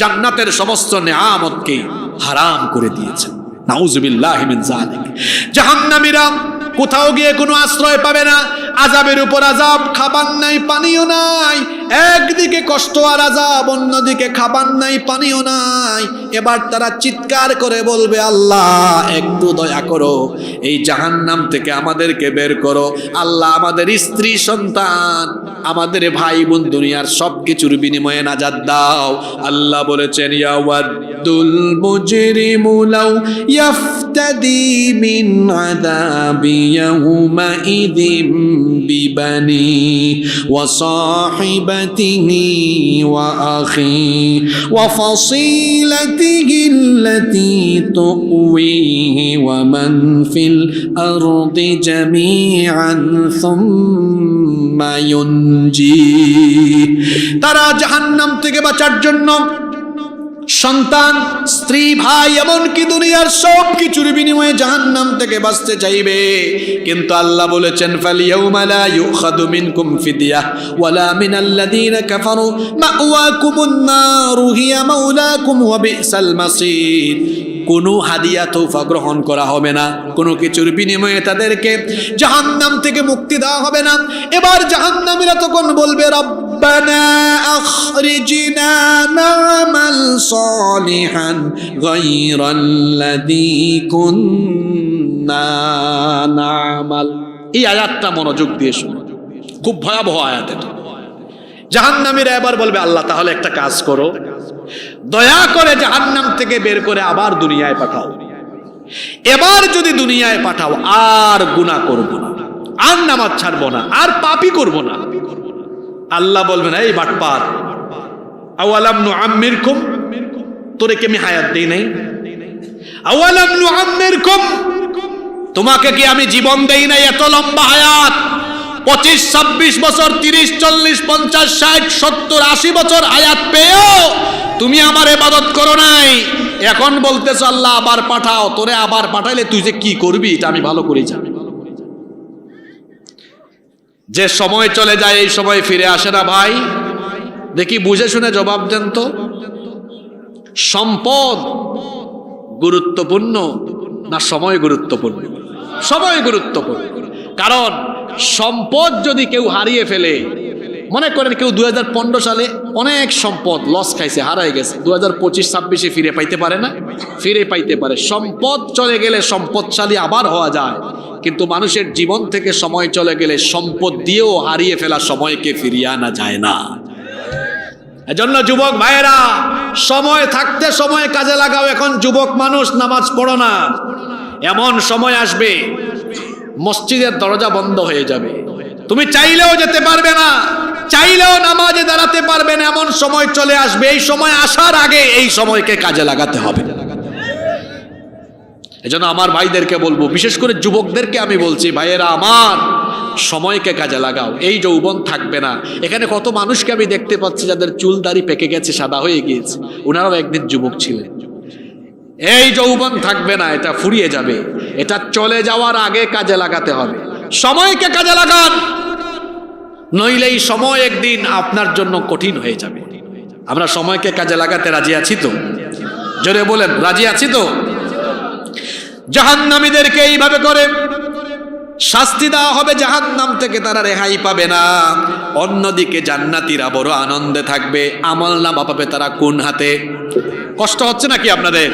জান্নাতের সমস্ত নিয়ামতকে হারাম করে দিয়েছেন। নাউযুবিল্লাহি মিন যালিক। জাহান্নামীরা কোথাও গিয়ে কোনো আশ্রয় পাবে না, আযাবের উপর আযাব, খাবার নাই পানীয় নাই। একদিকে কষ্ট আর আযাব, অন্যদিকে খাবার নাই পানীয় নাই। এবার তারা চিৎকার করে বলবে আল্লাহ একটু দয়া করো, এই জাহান্নাম থেকে আমাদেরকে বের করো। আল্লাহ আমাদের স্ত্রী সন্তান, আমাদের ভাই বোন, দুনিয়ার সবকিছুর বিনিময়ে নাজাত দাও। আল্লাহ বলেছেন ইয়াওয়াদ্দুল মুজরিমু লাউ ইয়াফতাদি মিন আযাবি ইয়াউমাইযিম বিবানি ওয়া সাহিবাতিহি ওয়া আখি ওয়া ফাসিলাতিহি আল্লাতী তুওয়িহি ওয়া মান ফিল আরদি জামিআন সুম্মা ইউনজি। তারা জাহান্নাম থেকে বাঁচার জন্য সন্তান, স্ত্রী, ভাই, এমনকি দুনিয়ার সব কিছুর বিনিময়ে জাহান্নাম থেকে বাঁচতে চাইবে। কিন্তু আল্লাহ বলেছেন ফালিয়াউমা লা ইউখাযু মিনকুম ফিদিয়া ওয়ালা মিনাল্লাযীনা কাফারু মাওয়াকুমুন নারু হিয়া মাওলাকুম ওয়া বিসাল মাসীর। কোনো হাদিয়া তোফা গ্রহণ করা হবে না, কোনো কিছুর বিনিময়ে তাদেরকে জাহান্নাম থেকে মুক্তি দেওয়া হবে না। এবার জাহান্নামীরা তখন বলবে রব্বানা আখরিজনা না'মাল সালিহান গায়রাল্লাযী কুন্না না'মাল। এই আয়াতটা মনোযোগ দিয়ে শুনুন, খুব ভয়াবহ আয়াত এটা। জাহান্নামীরা এবার বলবে আল্লাহ তাহলে একটা কাজ করো, দয়া করে জাহান্নাম থেকে বের করে আবার দুনিয়ায় পাঠাও। এবার যদি দুনিয়ায় পাঠাও আর গুনাহ করব না, আর নামাজ ছাড়বো না, আর পাপই করব না। আল্লাহ বলবেন এই বাটপার, আওয়ালাম নুআম্মিরকুম, তোরে কি আমি হায়াত দেই নাই? আওয়ালাম নুআম্মিরকুম, তোমাকে কি আমি জীবন দেই নাই? এত লম্বা হায়াত, 25, 26 বছর, 30, 40, 50, 60, 70, 80 বছর হায়াত পেয়েও তুমি আমার ইবাদত করো নাই। এখন বলতেছ আল্লাহ আবার পাঠাও। তোরে আবার পাঠাইলে তুই যে কি করবি এটা আমি ভালো করেই জানি। যে সময় চলে যায় এই সময় ফিরে আসে না ভাই। দেখি বুঝে শুনে জবাব দেন তো, সম্পদ গুরুত্বপূর্ণ না সময় গুরুত্বপূর্ণ? সময় গুরুত্বপূর্ণ। কারণ সম্পদ যদি কেউ হারিয়ে ফেলে, মনে করেন কেউ 2015 সালে অনেক সম্পদ লস খাইছে, হারাই গেছে, 2025-26 ফিরে পাইতে পারে না? ফিরে পাইতে পারে। সম্পদ চলে গেলে সম্পদশালী আবার হওয়া যায়, কিন্তু মানুষের জীবন থেকে সময় চলে গেলে সম্পদ দিয়েও হারিয়ে ফেলা সময়কে ফিরিয়ে আনা যায় না। এজন্য যুবক ভাইয়েরা, সময় থাকতে সময় কাজে লাগাও। এখন যুবক মানুষ, নামাজ পড়ো না, এমন সময় আসবে মসজিদের দরজা বন্ধ হয়ে যাবে, তুমি চাইলেও যেতে পারবে না, চাইলেও নামাজে দাঁড়াতে পারবে না, এমন সময় চলে আসবে। এই সময় আসার আগে এই সময়কে কাজে লাগাতে হবে। এজন্য আমার ভাইদেরকে বলবো, বিশেষ করে যুবকদেরকে আমি বলছি, ভাইয়েরা আমার, সময়কে কাজে লাগাও। এই যৌবন থাকবে না। এখানে কত মানুষকে আমি দেখতে পাচ্ছি যাদের চুল দাড়ি পেকে গেছে, সাদা হয়ে গিয়েছে, ওনারাও একদিন যুবক ছিলেন। এই যৌবন থাকবে না, এটা ফুরিয়ে যাবে। এটা চলে যাওয়ার আগে কাজে লাগাতে হবে। সময়কে কাজে লাগান, নইলে এই সময় একদিন আপনার জন্য কঠিন হয়ে যাবে। আমরা সময়কে কাজে লাগাতে রাজি আছি তো? জোরে বলেন, রাজি আছি তো? জাহান্নামীদেরকে এইভাবে করে শাস্তি দেওয়া হবে, জাহান্নাম থেকে তারা রেহাই পাবে না। অন্যদিকে জান্নাতীরা বড় আনন্দে থাকবে, আমলনামা পাবে তারা কোন হাতে? কষ্ট হচ্ছে নাকি আপনাদের?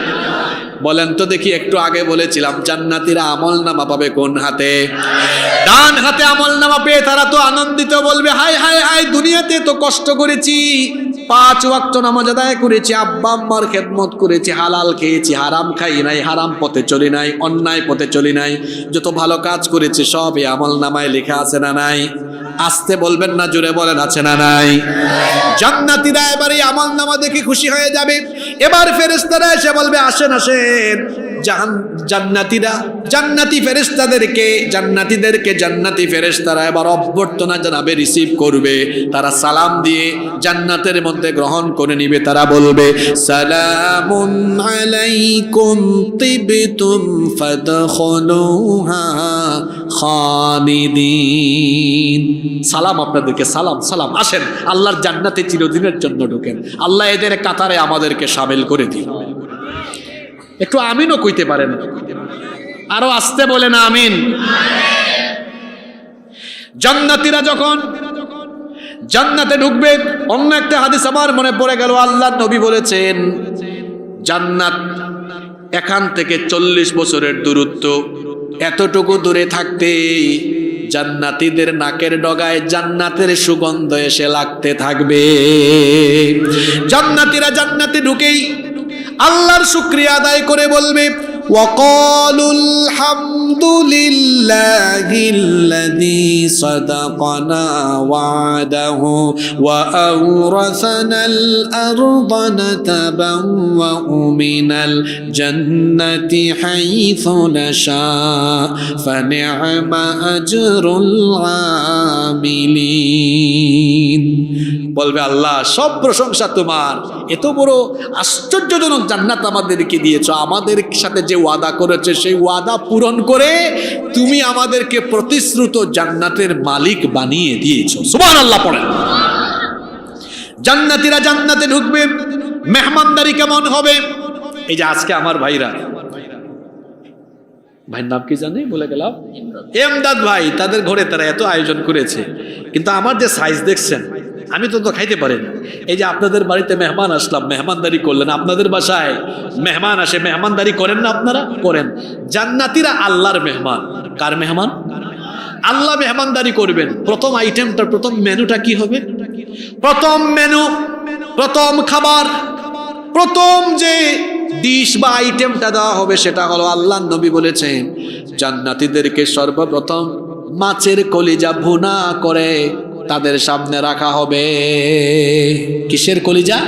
বলেন তো দেখি। একটু আগে বলেছিলাম জান্নাতীরা আমলনামা পাবে কোন হাতে? ডান হাতে আমলনামা পেয়ে তারা তো আনন্দিত, বলবে হায় হায় হায়, দুনিয়াতে তো কষ্ট করেছি, 5 ওয়াক্ত নামাজ আদায় করেছি, আব্বা আম্মার খেদমত করেছি, হালাল খেয়েছি, হারাম খাই নাই, হারাম পথে চলি নাই, অন্যায় পথে চলি নাই, যত ভালো কাজ করেছি সব এই আমলনামায় লেখা আছে না নাই? আসতে বলবেন না, জোরে বলেন, আছে না নাই? জান্নাতীরা এবার এই আমলনামা দেখে খুশি হয়ে যাবে। এবার ফেরেশতারা এসে বলবে আসেন আসেন। জান্নাতীরা জান্নাতি ফেরেশতাদেরকে, জান্নাতি ফেরেশতারা এবার অভ্যর্থনা জানাবে, রিসিভ করবে। তারা সালাম দিয়ে জান্নাতের মধ্যে গ্রহণ করে নিবে। তারা বলবে সালামুন আলাইকুম তিবতুম ফাদখুলুহা খালিদিন। সালাম আপনাদেরকে, সালাম সালাম, আসেন আল্লাহর জান্নাতে চিরদিনের জন্য ঢোকেন। আল্লাহ এদের কাতারে আমাদেরকে শামিল করে দিন। একটু আমিনও কইতে পারেন, আরো আসতে বলেন আমিন। জান্নাতীরা যখন জান্নাতে ঢুকবে, অন্য একটা হাদিস আমার মনে পড়ে গেল, আল্লাহর নবী বলেছেন জান্নাত এখান থেকে 40 বছরের দূরত্ব। এতটুকু দূরে থাকতে জান্নাতীদের নাকের ডগায় জান্নাতের সুগন্ধ এসে লাগতে থাকবে। জান্নাতীরা জান্নাতে ঢুকেই আল্লাহর শুকরিয়া আদায় করে বলবে ওয়াকালুল হামদুলিল্লাহিল্লাযী সাদাকানা ওয়া'দাহু ওয়া আওরাসানাল আরদা নাতাবাওয়াউ মিনাল জান্নাতি হাইথু নাশা ফানি'মা আজরুল আমিলিন। বলবে আল্লাহ সব প্রশংসা তোমার, এত বড় আশ্চর্যজনক জান্নাত আমাদেরকে দিয়েছো, আমাদের সাথে যে ওয়াদা করেছে সেই ওয়াদা পূরণ করে তুমি আমাদেরকে প্রতিশ্রুত জান্নাতের মালিক বানিয়ে দিয়েছো। সুবহানাল্লাহ পড়েন। জান্নাতীরা জান্নাতে ঢুকবে, মেহমানদারি কেমন হবে? এই যে আজকে আমার ভাইয়ের নাম কি জানি বলে গেলাম, এমদাদ ভাই, তাদের ঘরে তারা এত আয়োজন করেছে, কিন্তু আমার যে সাইজ দেখছেন আমি তো খাইতে পারি না। এই যে আপনাদের বাড়িতে মেহমান আসলাম, মেহমানদারি করলেন, আপনাদের বাসায় মেহমান আসে, মেহমানদারি করেন না আপনারা? করেন। জান্নাতীরা আল্লাহর মেহমান। কার মেহমান? আল্লাহ মেহমানদারি করবেন। প্রথম আইটেমটা, প্রথম মেনুটা কি হবে? প্রথম মেনু, প্রথম খাবার, প্রথম যে ডিশ বা আইটেমটা দেওয়া হবে সেটা হলো, আল্লাহর নবী বলেছেন জান্নাতীদেরকে সর্বপ্রথম মাছের কলিজা ভুনা করে তাদের সামনে রাখা হবে। কিসের কলিজা?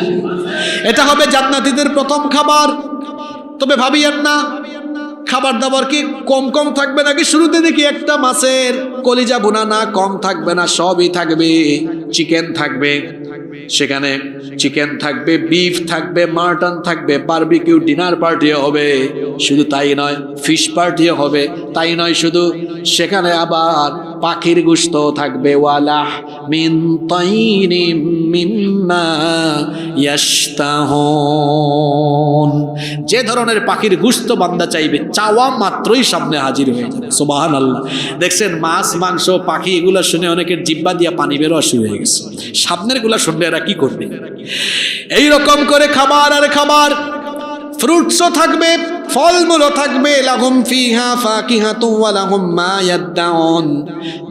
এটা হবে জান্নাতীদের প্রথম খাবার। তবে ভাবিয়েন না খাবার দাবার কি কম কম থাকবে নাকি? শুরুতে দেখি একটা মাছের কলিজা ভুনা, না কম থাকবে না, সবই থাকবে। চিকেন থাকবে, সেখানে চিকেন থাকবে, বিফ থাকবে, মাটন থাকবে, বারবিকিউ ডিনার পার্টিও হবে। শুধু তাই নয়, ফিশ পার্টিও হবে। তাই নয় শুধু, সেখানে আবার পাখির গোশত থাকবে, ওয়ালাহ মিন তাইরিম মিম্মা ইয়াশতাহুন। যে ধরনের পাখির গোশত বান্দা চাইবে, চাওয়া মাত্রই সামনে হাজির হয়ে যাবে। সুবহানাল্লাহ। দেখছেন মাছ মাংস পাখি এগুলো শুনে অনেকের জিহ্বা দিয়া পানি বেরোয়া শুরু হয়ে গেছে। সামনের গুলা শুনলে এরা কি করবে? এইরকম করে খাবার আর খাবার, ফ্রুটসও থাকবে, ফলমূলও থাকবে, লাহুম ফিহা ফাকিহাতুন ওয়া লাহুম মা ইয়াদউন।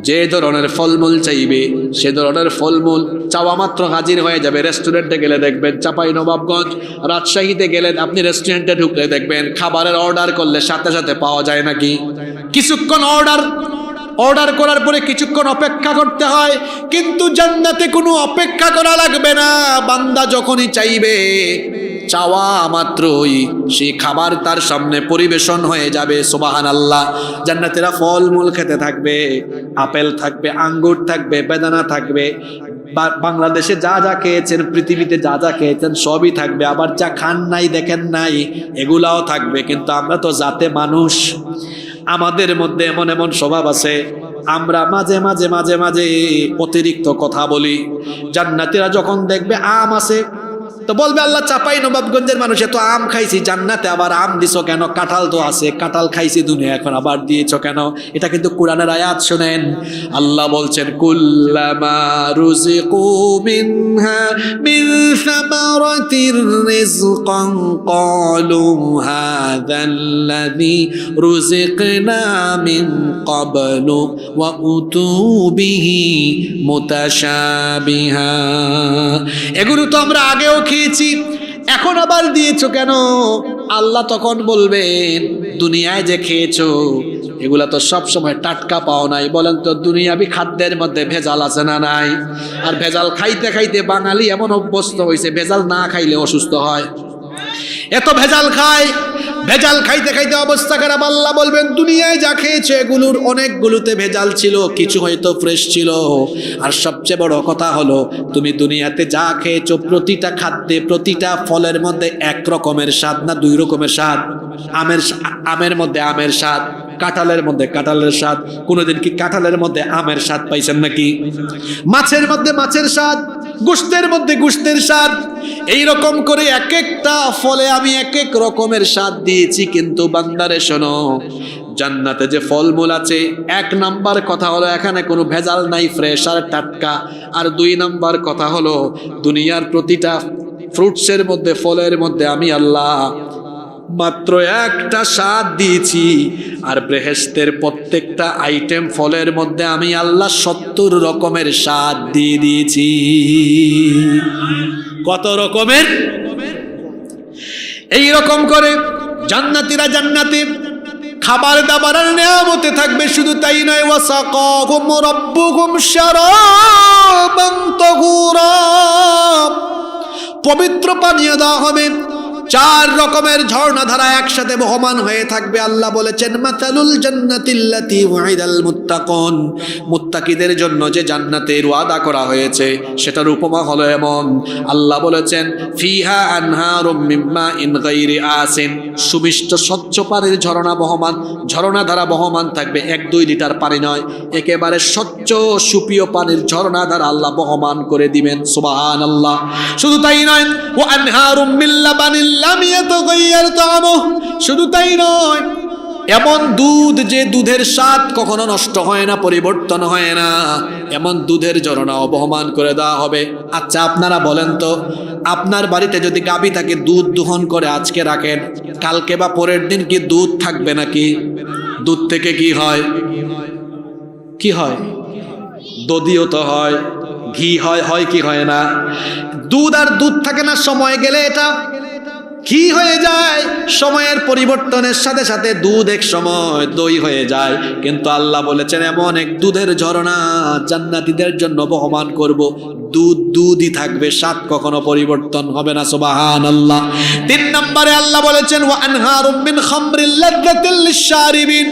যে ধরনের ফলমূল চাইবে সে ধরনের ফলমূল চাওয়া মাত্র হাজির হয়ে যাবে। রেস্টুরেন্টে গেলে দেখবেন, চাঁপাইনবাবগঞ্জ রাজশাহীতে গেলে আপনি রেস্টুরেন্টে ঢুকলে দেখবেন খাবারের অর্ডার করলে সাথে সাথে পাওয়া যায় নাকি? কিছুক্ষণ অর্ডার করার পরে কিছুক্ষণ অপেক্ষা করতে হয়, কিন্তু জান্নাতে কোনো অপেক্ষা করা লাগবে না। বান্দা যখনই চাইবে, চাওয়া মাত্রই সেই খাবার তার সামনে পরিবেশন হয়ে যাবে। সুবহানাল্লাহ। জান্নাতীরা ফলমূল খেতে থাকবে, আপেল থাকবে, আঙ্গুর থাকবে, বেদানা থাকবে। বাংলাদেশে যা যা খেয়েছেন, পৃথিবীতে যা যা খেয়েছেন সবই থাকবে। আবার যা খান নাই, দেখেন নাই, এগুলাও থাকবে। কিন্তু আমরা তো জাতে মানুষ, আমাদের মধ্যে এমন এমন স্বভাব আছে, আমরা মাঝে মাঝে মাঝে মাঝে অতিরিক্ত কথা বলি। জান্নাতীরা যখন দেখবে আম আছে তো বলবে, আল্লাহ চাঁপাইনবাবগঞ্জের মানুষ এত আম খাইছি, জান্নাতে আবার আম দিছো কেন? কাঁঠাল তো আছে, কাঁঠাল খাইছি দুনিয়া, এখন আবার দিয়েছো কেন? এটা কিন্তু কোরআনের আয়াত। শুনেন, আল্লাহ বলছেন, কুল্লামা রুজিকু মিনহা মিন সামারাতির রিজকান ক্বালু হাযাল্লাযী রুজিকনা মিন ক্বাবলু ওয়া উতু বিহি মুতাশাবিহা। এগুলো তো আমরা আগেও খেয়েছি, এখন আবার দিয়েছো কেন? আল্লাহ তখন বলবেন, দুনিয়ায় যে খেয়েছো এগুলা তো সব সময় টাটকা পাও নাই। বলেন তো, দুনিয়াবি খাদ্যের মধ্যে ভেজাল আছে না নাই? আর ভেজাল খাইতে খাইতে বাঙালি এমন অভ্যস্ত হয়েছে, ভেজাল না খাইলে অসুস্থ হয়। এত ভেজাল খায়, ভেজাল খাইতে খাইতে অবস্থা খারাপ। আল্লাহ বলবেন, দুনিয়ায় যা খেয়েছে এগুলোর অনেকগুলোতে ভেজাল ছিল, কিছু হয়তো ফ্রেশ ছিল। আর সবচেয়ে বড় কথা হলো, তুমি দুনিয়াতে যা খেয়েছো প্রতিটা খাদ্যে, প্রতিটা ফলের মধ্যে এক রকমের স্বাদ না দুই রকমের স্বাদ? আমের মধ্যে আমের স্বাদ, কাঁঠালের মধ্যে কাঁঠালের স্বাদ। কোনোদিন কি কাঁঠালের মধ্যে আমের স্বাদ পাইছেন নাকি? মাছের মধ্যে মাছের স্বাদ, গোশতের মধ্যে গোশতের স্বাদ। এইরকম করে এক একটা ফলে আমি এক এক রকমের স্বাদ দিয়েছি। কিন্তু বান্দারে শোনো, জান্নাতে যে ফলমূল আছে, এক নাম্বার কথা হলো এখানে কোনো ভেজাল নাই, ফ্রেশ আর টাটকা। আর দুই নাম্বার কথা হলো, দুনিয়ার প্রতিটা ফ্রুটসের মধ্যে, ফলের মধ্যে আমি আল্লাহ মাত্র একটা স্বাদ দিয়েছি। আর বেহেশতের প্রত্যেকটা আইটেম ফলের মধ্যে আমি আল্লাহ 70 রকমের স্বাদ দিয়ে দিয়েছি। কত রকমের? এই রকম করে জান্নাতীরা জান্নাতে খাবার দাবারের নিয়ামতে থাকবে। শুধু তাই নয়, ওয়াসাকাহুম রাব্বুহুম শারাবান তাহুরা, পবিত্র পানীয় দেওয়া হবে। 4 রকমের ঝর্ণাধারা একসাথে বহমান হয়ে থাকবে। আল্লাহ বলেছেন, মাতালুল জান্নাতিল্লাতী ওয়াইদাল মুত্তাকুন, মুত্তাকিদের জন্য যে জান্নাতের ওয়াদা করা হয়েছে সেটার উপমা হলো এমন। আল্লাহ বলেছেন, ফিহা আনহারুম মিন মাইন গায়রি আসিন, সুমিষ্ট স্বচ্ছ পানির ঝর্ণাধারা বহমান থাকবে। 1-2 লিটার পানি নয়, একেবারে স্বচ্ছ সুপীয় পানির ঝর্ণাধারা আল্লাহ বহমান করে দিবেন। সুবহানাল্লাহ। শুধু তাই নয়, ওয়া আনহারুম মিন লাবানিল লাম ইয়াতাগায়্যার তা'আমুহু, শুধু তাই নয়, এমন দুধ যে দুধের স্বাদ কখনো নষ্ট হয় না, পরিবর্তন হয় না, এমন দুধের ঝরনা বহমান করে দেওয়া হবে। আচ্ছা আপনারা বলেন তো, আপনার বাড়িতে যদি গাভী থাকে, দুধ দোহন করে আজকে রাখেন, কালকে বা পরের দিন কি দুধ থাকবে নাকি? দুধ থেকে কি হয়? কি হয়? দধিও তো হয়, ঘি হয়, হয় কি হয় না? দুধ আর দুধ থাকে না, সময় গেলে এটা ঘি হয়ে যায়। সময়ের পরিবর্তনের সাথে সাথে দুধ এক সময় দই হয়ে যায়। কিন্তু আল্লাহ বলেছেন, এমন এক দুধের ঝরনা জান্নাতীদের জন্য বহমান করব, দুধ দুধই থাকবে, স্বাদ কখনো পরিবর্তন হবে না। সুবহানাল্লাহ। 3 নম্বরে আল্লাহ বলেছেন, ওয়া আনহারুম মিন খামরিল লাযযাতিল লিশশারিবিন,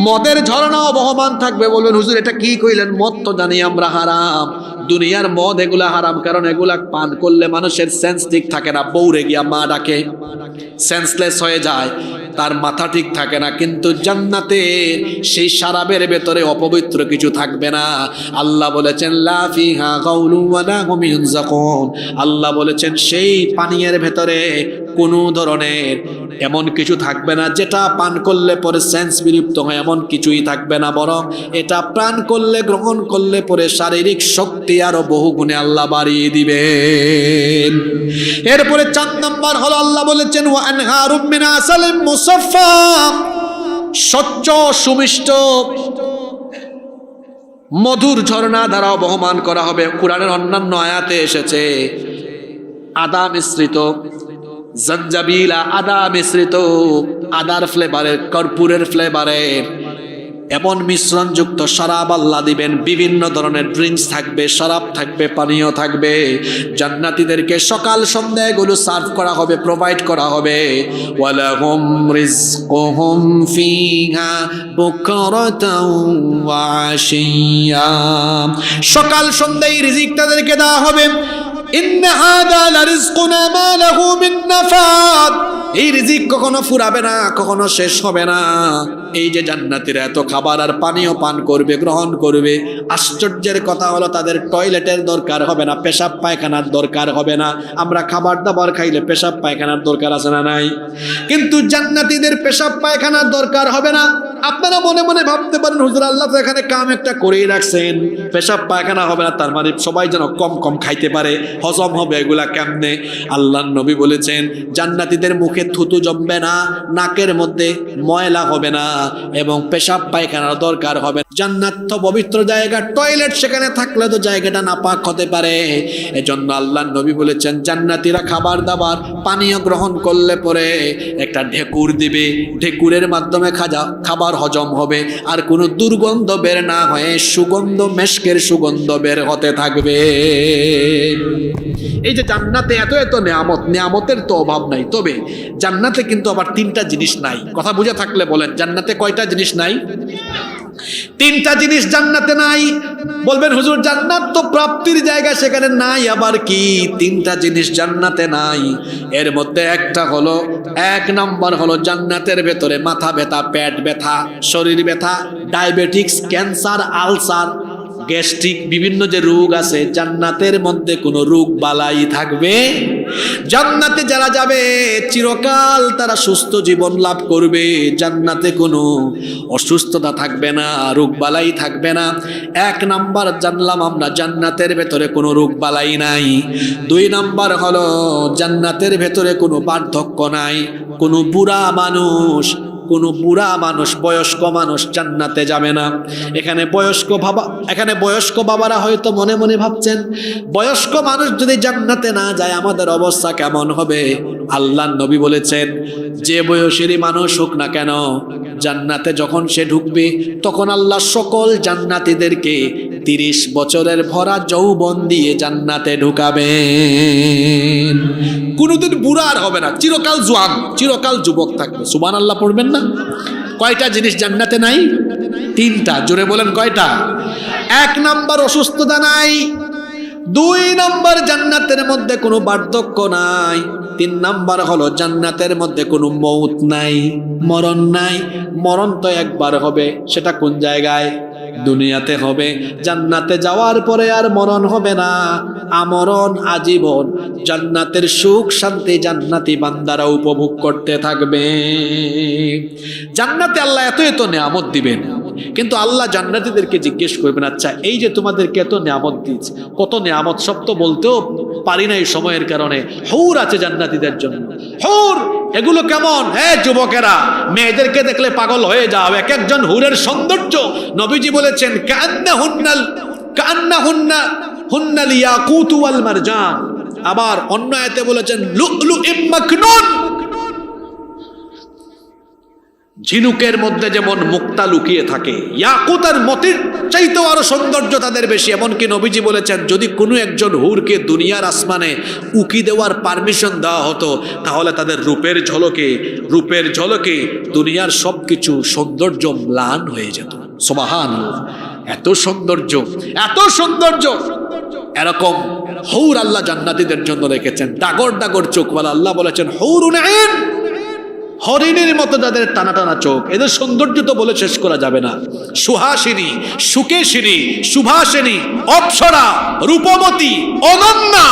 মদের ঝরনাও বহমান থাকবে। বলবেন হুজুর এটা কি কইলেন? মদ তো জানি আমরা হারাম। দুনিয়ার মদ এগুলা হারাম, কারণ এগুলা পান করলে মানুষের সেন্স ঠিক থাকে না, বউরে গিয়া মা ডাকে, সেন্সলেস হয়ে যায়, তার মাথা ঠিক থাকে না। কিন্তু জান্নাতে সেই শরাবের ভেতরে অপবিত্র কিছু থাকবে না। আল্লাহ বলেছেন লা ফিহা গাউলু ওয়ালা হুম ইউনজাকুন, আল্লাহ বলেছেন সেই পানীয়ের ভেতরে কোনো ধরনের এমন কিছু থাকবে না যেটা পান করলে পরে সেন্স বিলুপ্ত হয়, এমন কিছুই থাকবে না, বরং এটা পান করলে, গ্রহণ করলে পরে শারীরিক শক্তি আরো বহু গুণে আল্লাহ বাড়িয়ে দিবেন। এরপরে 4 নম্বর হলো আল্লাহ বলেছেন ওয়া আনহারুম মিন আসালিম মুসাফফা, স্বচ্ছ সুমিষ্ট মধুর ঝর্ণা দ্বারা বহমান করা হবে। কুরআনের অন্যান্য আয়াতে এসেছে আদা মিশ্রিত, জঞ্জাবিলা আদা মিশ্রিত, আদার ফ্লেভারের, কর্পূরের ফ্লেভারের এমন মিশ্রণযুক্ত শরাব আল্লাহ দিবেন। বিভিন্ন ধরনের ড্রিঙ্কস থাকবে, শরাব থাকবে, পানীয় থাকবে। জান্নাতীদেরকে সকাল সন্ধ্যা এগুলো সার্ভ করা হবে, প্রোভাইড করা হবে। ওয়ালাহুম রিজকুহুম ফিহা বুকরাতাও ওয়া আশিয়া, সকাল সন্ধ্যা এই রিজিক তাদেরকে দেওয়া হবে। ইন্না হাযা লারিজকুনা মা লাহু মিন নাফাদ, এই রিজিক কখনো ফুরাবে না, কখনো শেষ হবে না। এই যে জান্নাতীরা এত খাবার আর পানীয় পান করবে, গ্রহণ করবে, আশ্চর্যের কথা হলো তাদের টয়লেটের দরকার হবে না, পেশাব পায়খানার দরকার হবে না। আমরা খাবার দাবার খাইলে পেশাব পায়খানার দরকার আছে না নাই? কিন্তু জান্নাতীদের পেশাব পায়খানার দরকার হবে না। আপনারা মনে মনে ভাবতে পারেন হুজুর আল্লাহ তো এখানে কাম একটা করেই রাখছেন, পেশাব পায়খানা হবে না, তার মানে সবাই যেন কম কম খাইতে পারে, হজম হবে, এগুলা কেমনে? আল্লাহর নবী বলেছেন জান্নাতীদের মুখে থুতু জমবে না, নাকের মধ্যে ময়লা হবে না, এবং পেশাব পায়খানার দরকার হবে। জান্নাত তো পবিত্র জায়গা, টয়লেট সেখানে থাকলে তো জায়গাটা নাপাক হতে পারে। এজন্য আল্লাহর নবী বলেছেন জান্নাতীরা খাবার দাবার পানীয় গ্রহণ করলে পরে একটা ঢেকুর দিবে, ঢেকুরের মাধ্যমে খাবার হজম হবে, আর কোনো দুর্গন্ধ বের না হয়ে সুগন্ধ, মেশকের সুগন্ধ বের হতে থাকবে। এই যে জান্নাতে এত এত নেয়ামত, নেয়ামতের তো অভাব নাই। তবে জান্নাতে কিন্তু আবার 3টা জিনিস নাই। কথা বুঝে থাকলে বলেন জান্নাতে কয়টা জিনিস নাই? 3টা জিনিস জান্নাতে নাই। বলবেন হুজুর জান্নাত তো প্রাপ্তির জায়গা, সেখানে নাই আবার কি? 3টা জিনিস জান্নাতে নাই। এর মধ্যে একটা হলো, 1 নম্বর হলো জান্নাতের ভেতরে মাথা ব্যথা, পেট ব্যথা, শরীর ব্যথা, ডায়াবেটিক্স, ক্যান্সার, আলসার, গ্যাস্ট্রিক, বিভিন্ন যে রোগ আছে, জান্নাতের মধ্যে কোনো রোগ বালাই থাকবে। জান্নাতে যারা যাবে চিরকাল তারা সুস্থ জীবন লাভ করবে। জান্নাতে কোনো অসুস্থতা থাকবে না, রোগ বালাই থাকবে না। 1 নাম্বার জানলাম আমরা জান্নাতের ভেতরে কোনো রোগ বালাই নাই। 2 নাম্বার হলো জান্নাতের ভেতরে কোনো বার্ধক্য নাই। কোনো বুড়া মানুষ, বয়স্ক মানুষ জান্নাতে যাবে না। এখানে বয়স্ক বাবারা হয়তো মনে মনে ভাবছেন বয়স্ক মানুষ যদি জান্নাতে না যায় আমাদের অবস্থা কেমন হবে? আল্লাহর নবী বলেছেন যে বয়সেরই মানুষ হোক না কেন, জান্নাতে যখন সে ঢুকবে তখন আল্লাহ সকল জান্নাতীদেরকে 30 বছরের ভরা যৌবন দিয়ে জান্নাতে ঢুকাবেন। কোনোদিন বুড়া আর হবে না, চিরকাল জোয়ান, চিরকাল যুবক থাকবে। সুবহানাল্লাহ পড়বেন না? কয়টা জিনিস জান্নাতে নাই? 3টা। জোরে বলেন কয়টা? 1 নাম্বার অসুস্থতা নাই। 2 নাম্বার জান্নাতের মধ্যে কোনো বার্ধক্য নাই। 3 নাম্বার হলো জান্নাতের মধ্যে কোনো মৌত নাই, মরণ নাই। মরণ তো একবার হবে, সেটা কোন জায়গায়? দুনিয়াতে হবে। জান্নাতে যাওয়ার পরে আর মরণ হবে না, আমরণ আজীবন জান্নাতের সুখ শান্তি জান্নাতি বান্দারা উপভোগ করতে থাকবে। জান্নাতে আল্লাহ এত এত নেয়ামত দিবেন, কিন্তু আল্লাহ জান্নাতীদেরকে জিজ্ঞেস করবেন আচ্ছা এই যে তোমাদেরকে এত নেয়ামত দিয়েছে, কত নেয়ামত সব তো বলতেও পারি না এই সময়ের কারণে। হুর আছে জান্নাতীদের জন্য, হুর। এগুলো কেমন? হ্যাঁ যুবকেরা, মেয়েদেরকে দেখলে পাগল হয়ে যাও। এক একজন হুরের সৌন্দর্য নবীজি বলেছেন কান্নাহুন্নাল ইয়াকুতু ওয়াল মারজান। আবার অন্য আয়াতে বলেছেন লুলুইম মাকনুন। ঝিনুকের মধ্যে যেমন মুক্তা লুকিয়ে থাকে, ইয়াকুত আর মতির চাইতেও আরো সৌন্দর্য তাদের বেশি। এমনকি নবীজি বলেছেন যদি কোনো একজন হুরকে দুনিয়ার আসমানে উকি দেওয়ার পারমিশন দেওয়া হতো তাহলে তাদের রূপের ঝলকে দুনিয়ার সবকিছু সৌন্দর্য ম্লান হয়ে যেত। সুবহানাল্লাহ, এত সৌন্দর্য, এত সৌন্দর্য। এরকম হৌর আল্লাহ জান্নাতীদের জন্য রেখেছেন, ডাগর ডাগর চোখওয়ালা। আল্লাহ বলেছেন হৌরুন আইন, হরিণের মতো যাদের টানা টানা চোখ, এদের সৌন্দর্য তো বলে শেষ করা যাবে না। সুহাসিনী, সুকেশিনী, সুভাষিনী, অপ্সরা, রূপবতী, অনন্যা,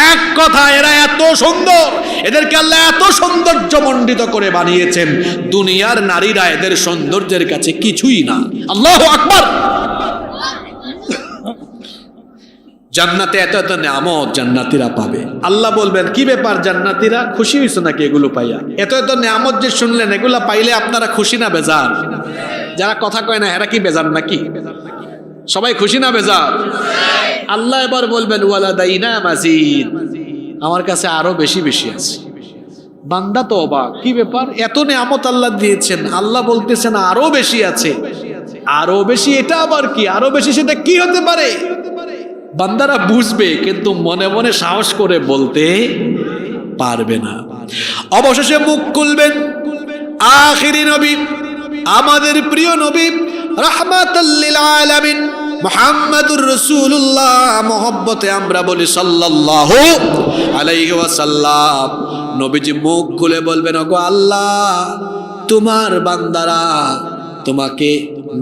এক কথা এরা এত সুন্দর, এদেরকে আল্লাহ এত সৌন্দর্য মণ্ডিত করে বানিয়েছেন, দুনিয়ার নারীরা এদের সৌন্দর্যের কাছে কিছুই না। আল্লাহু আকবার। জান্নাতে এত এত নিয়ামত জান্নাতীরা পাবে। আল্লাহ বলবেন কি ব্যাপার জান্নাতীরা, খুশি হইছো নাকি এগুলো পাইয়া? এত এত নিয়ামত যে শুনলেন, এগুলা পাইলে আপনারা খুশি না বেজার? যারা কথা কয় না এরা কি বেজার নাকি? সবাই খুশি না বেজার? আল্লাহ এবার বলবেন ওয়ালাদাইনা মাজিদ, আমার কাছে আরো বেশি বেশি আছে। বান্দা তো অবাক, কি ব্যাপার, এত নিয়ামত আল্লাহ দিয়েছেন, আল্লাহ বলতেছেন আরো বেশি আছে। আরো বেশি এটা আবার কি? আরো বেশি সেটা কি হতে পারে? বান্দারা বুঝবে কিন্তু মনে মনে সাহস করে বলতে পারবে না। অবশেষে মুখ খুলবেন আখিরি নবী, আমাদের প্রিয় নবী রাহমাতাল লিল আলামিন মুহাম্মাদুর রাসূলুল্লাহ, মহব্বতে আমরা বলি সাল্লাল্লাহু আলাইহি ওয়াসাল্লাম। নবীজি মুখ খুলে বলবেন ওগো আল্লাহ, তোমার বান্দারা তোমাকে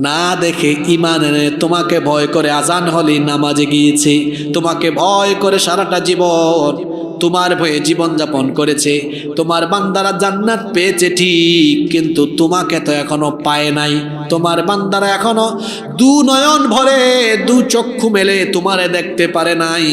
না দেখে ঈমান এনে তোমাকে ভয় করে আজান হলে নামাজে গিয়েছে, তোমাকে ভয় করে সারাটা জীবন তোমার ভয়ে জীবন যাপন করেছে। তোমার বান্দারা জান্নাত পেয়েছে ঠিক, কিন্তু তোমাকে তো এখনো পায় নাই। তোমার বান্দারা এখনো দু নয়ন ভরে, দু চক্ষু মেলে তোমারে দেখতে পারে নাই।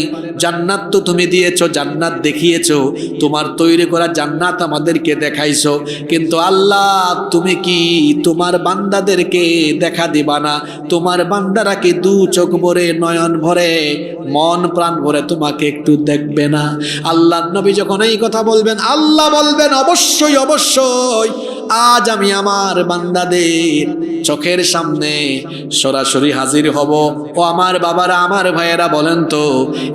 জান্নাত তো তুমি দিয়েছো, জান্নাত দেখিয়েছো, তোমার তৈরি করা জান্নাত আমাদেরকে দেখাইছো, কিন্তু আল্লাহ তুমি কি তোমার বান্দাদেরকে দেখা দিবা না? তোমার বান্দারা কি দু চোখ ভরে, নয়ন ভরে, মন প্রাণ ভরে তোমাকে একটু দেখবে না? আল্লাহ নবী যখন এই কথা বলবেন, আল্লাহ বলবেন অবশ্যই অবশ্যই আজ আমি আমার বান্দাদের চোখের সামনে সরাসরি হাজির হব। ও আমার বাবারা, আমার ভাইয়েরা, বলেন তো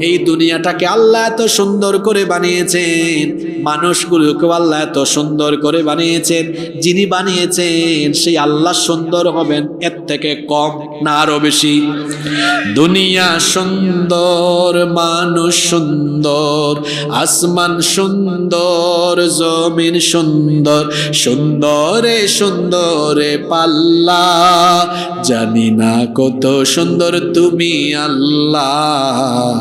এই দুনিয়াটাকে আল্লাহ এত সুন্দর করে বানিয়েছেন, মানুষগুলোকে আল্লাহ এত সুন্দর করে বানিয়েছেন, যিনি বানিয়েছেন সেই আল্লাহ সুন্দর হবেন এর থেকে কম না আরো বেশি? দুনিয়া সুন্দর, মানুষ সুন্দর, আসমান সুন্দর, জমিন সুন্দর, সুন্দরে সুন্দরে পাল্লা, জানি না কত সুন্দর তুমি আল্লাহ,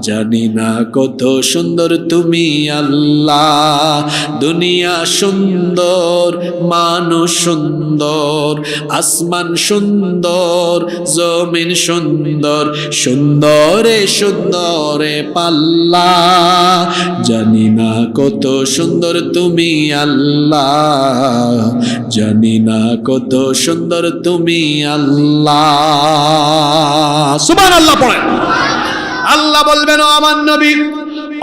জানি না কত সুন্দর তুমি আল্লাহ। দুনিয়া সুন্দর, মানুষ সুন্দর, আসমান সুন্দর, জমিন সুন্দর, সুন্দরে সুন্দরে পাল্লা, জানি না কত সুন্দর তুমি আল্লাহ, জানি না কত সুন্দর তুমি আল্লাহ। সুবহানাল্লাহ পড়েন। আল্লাহ বলবেন ও আমার নবী,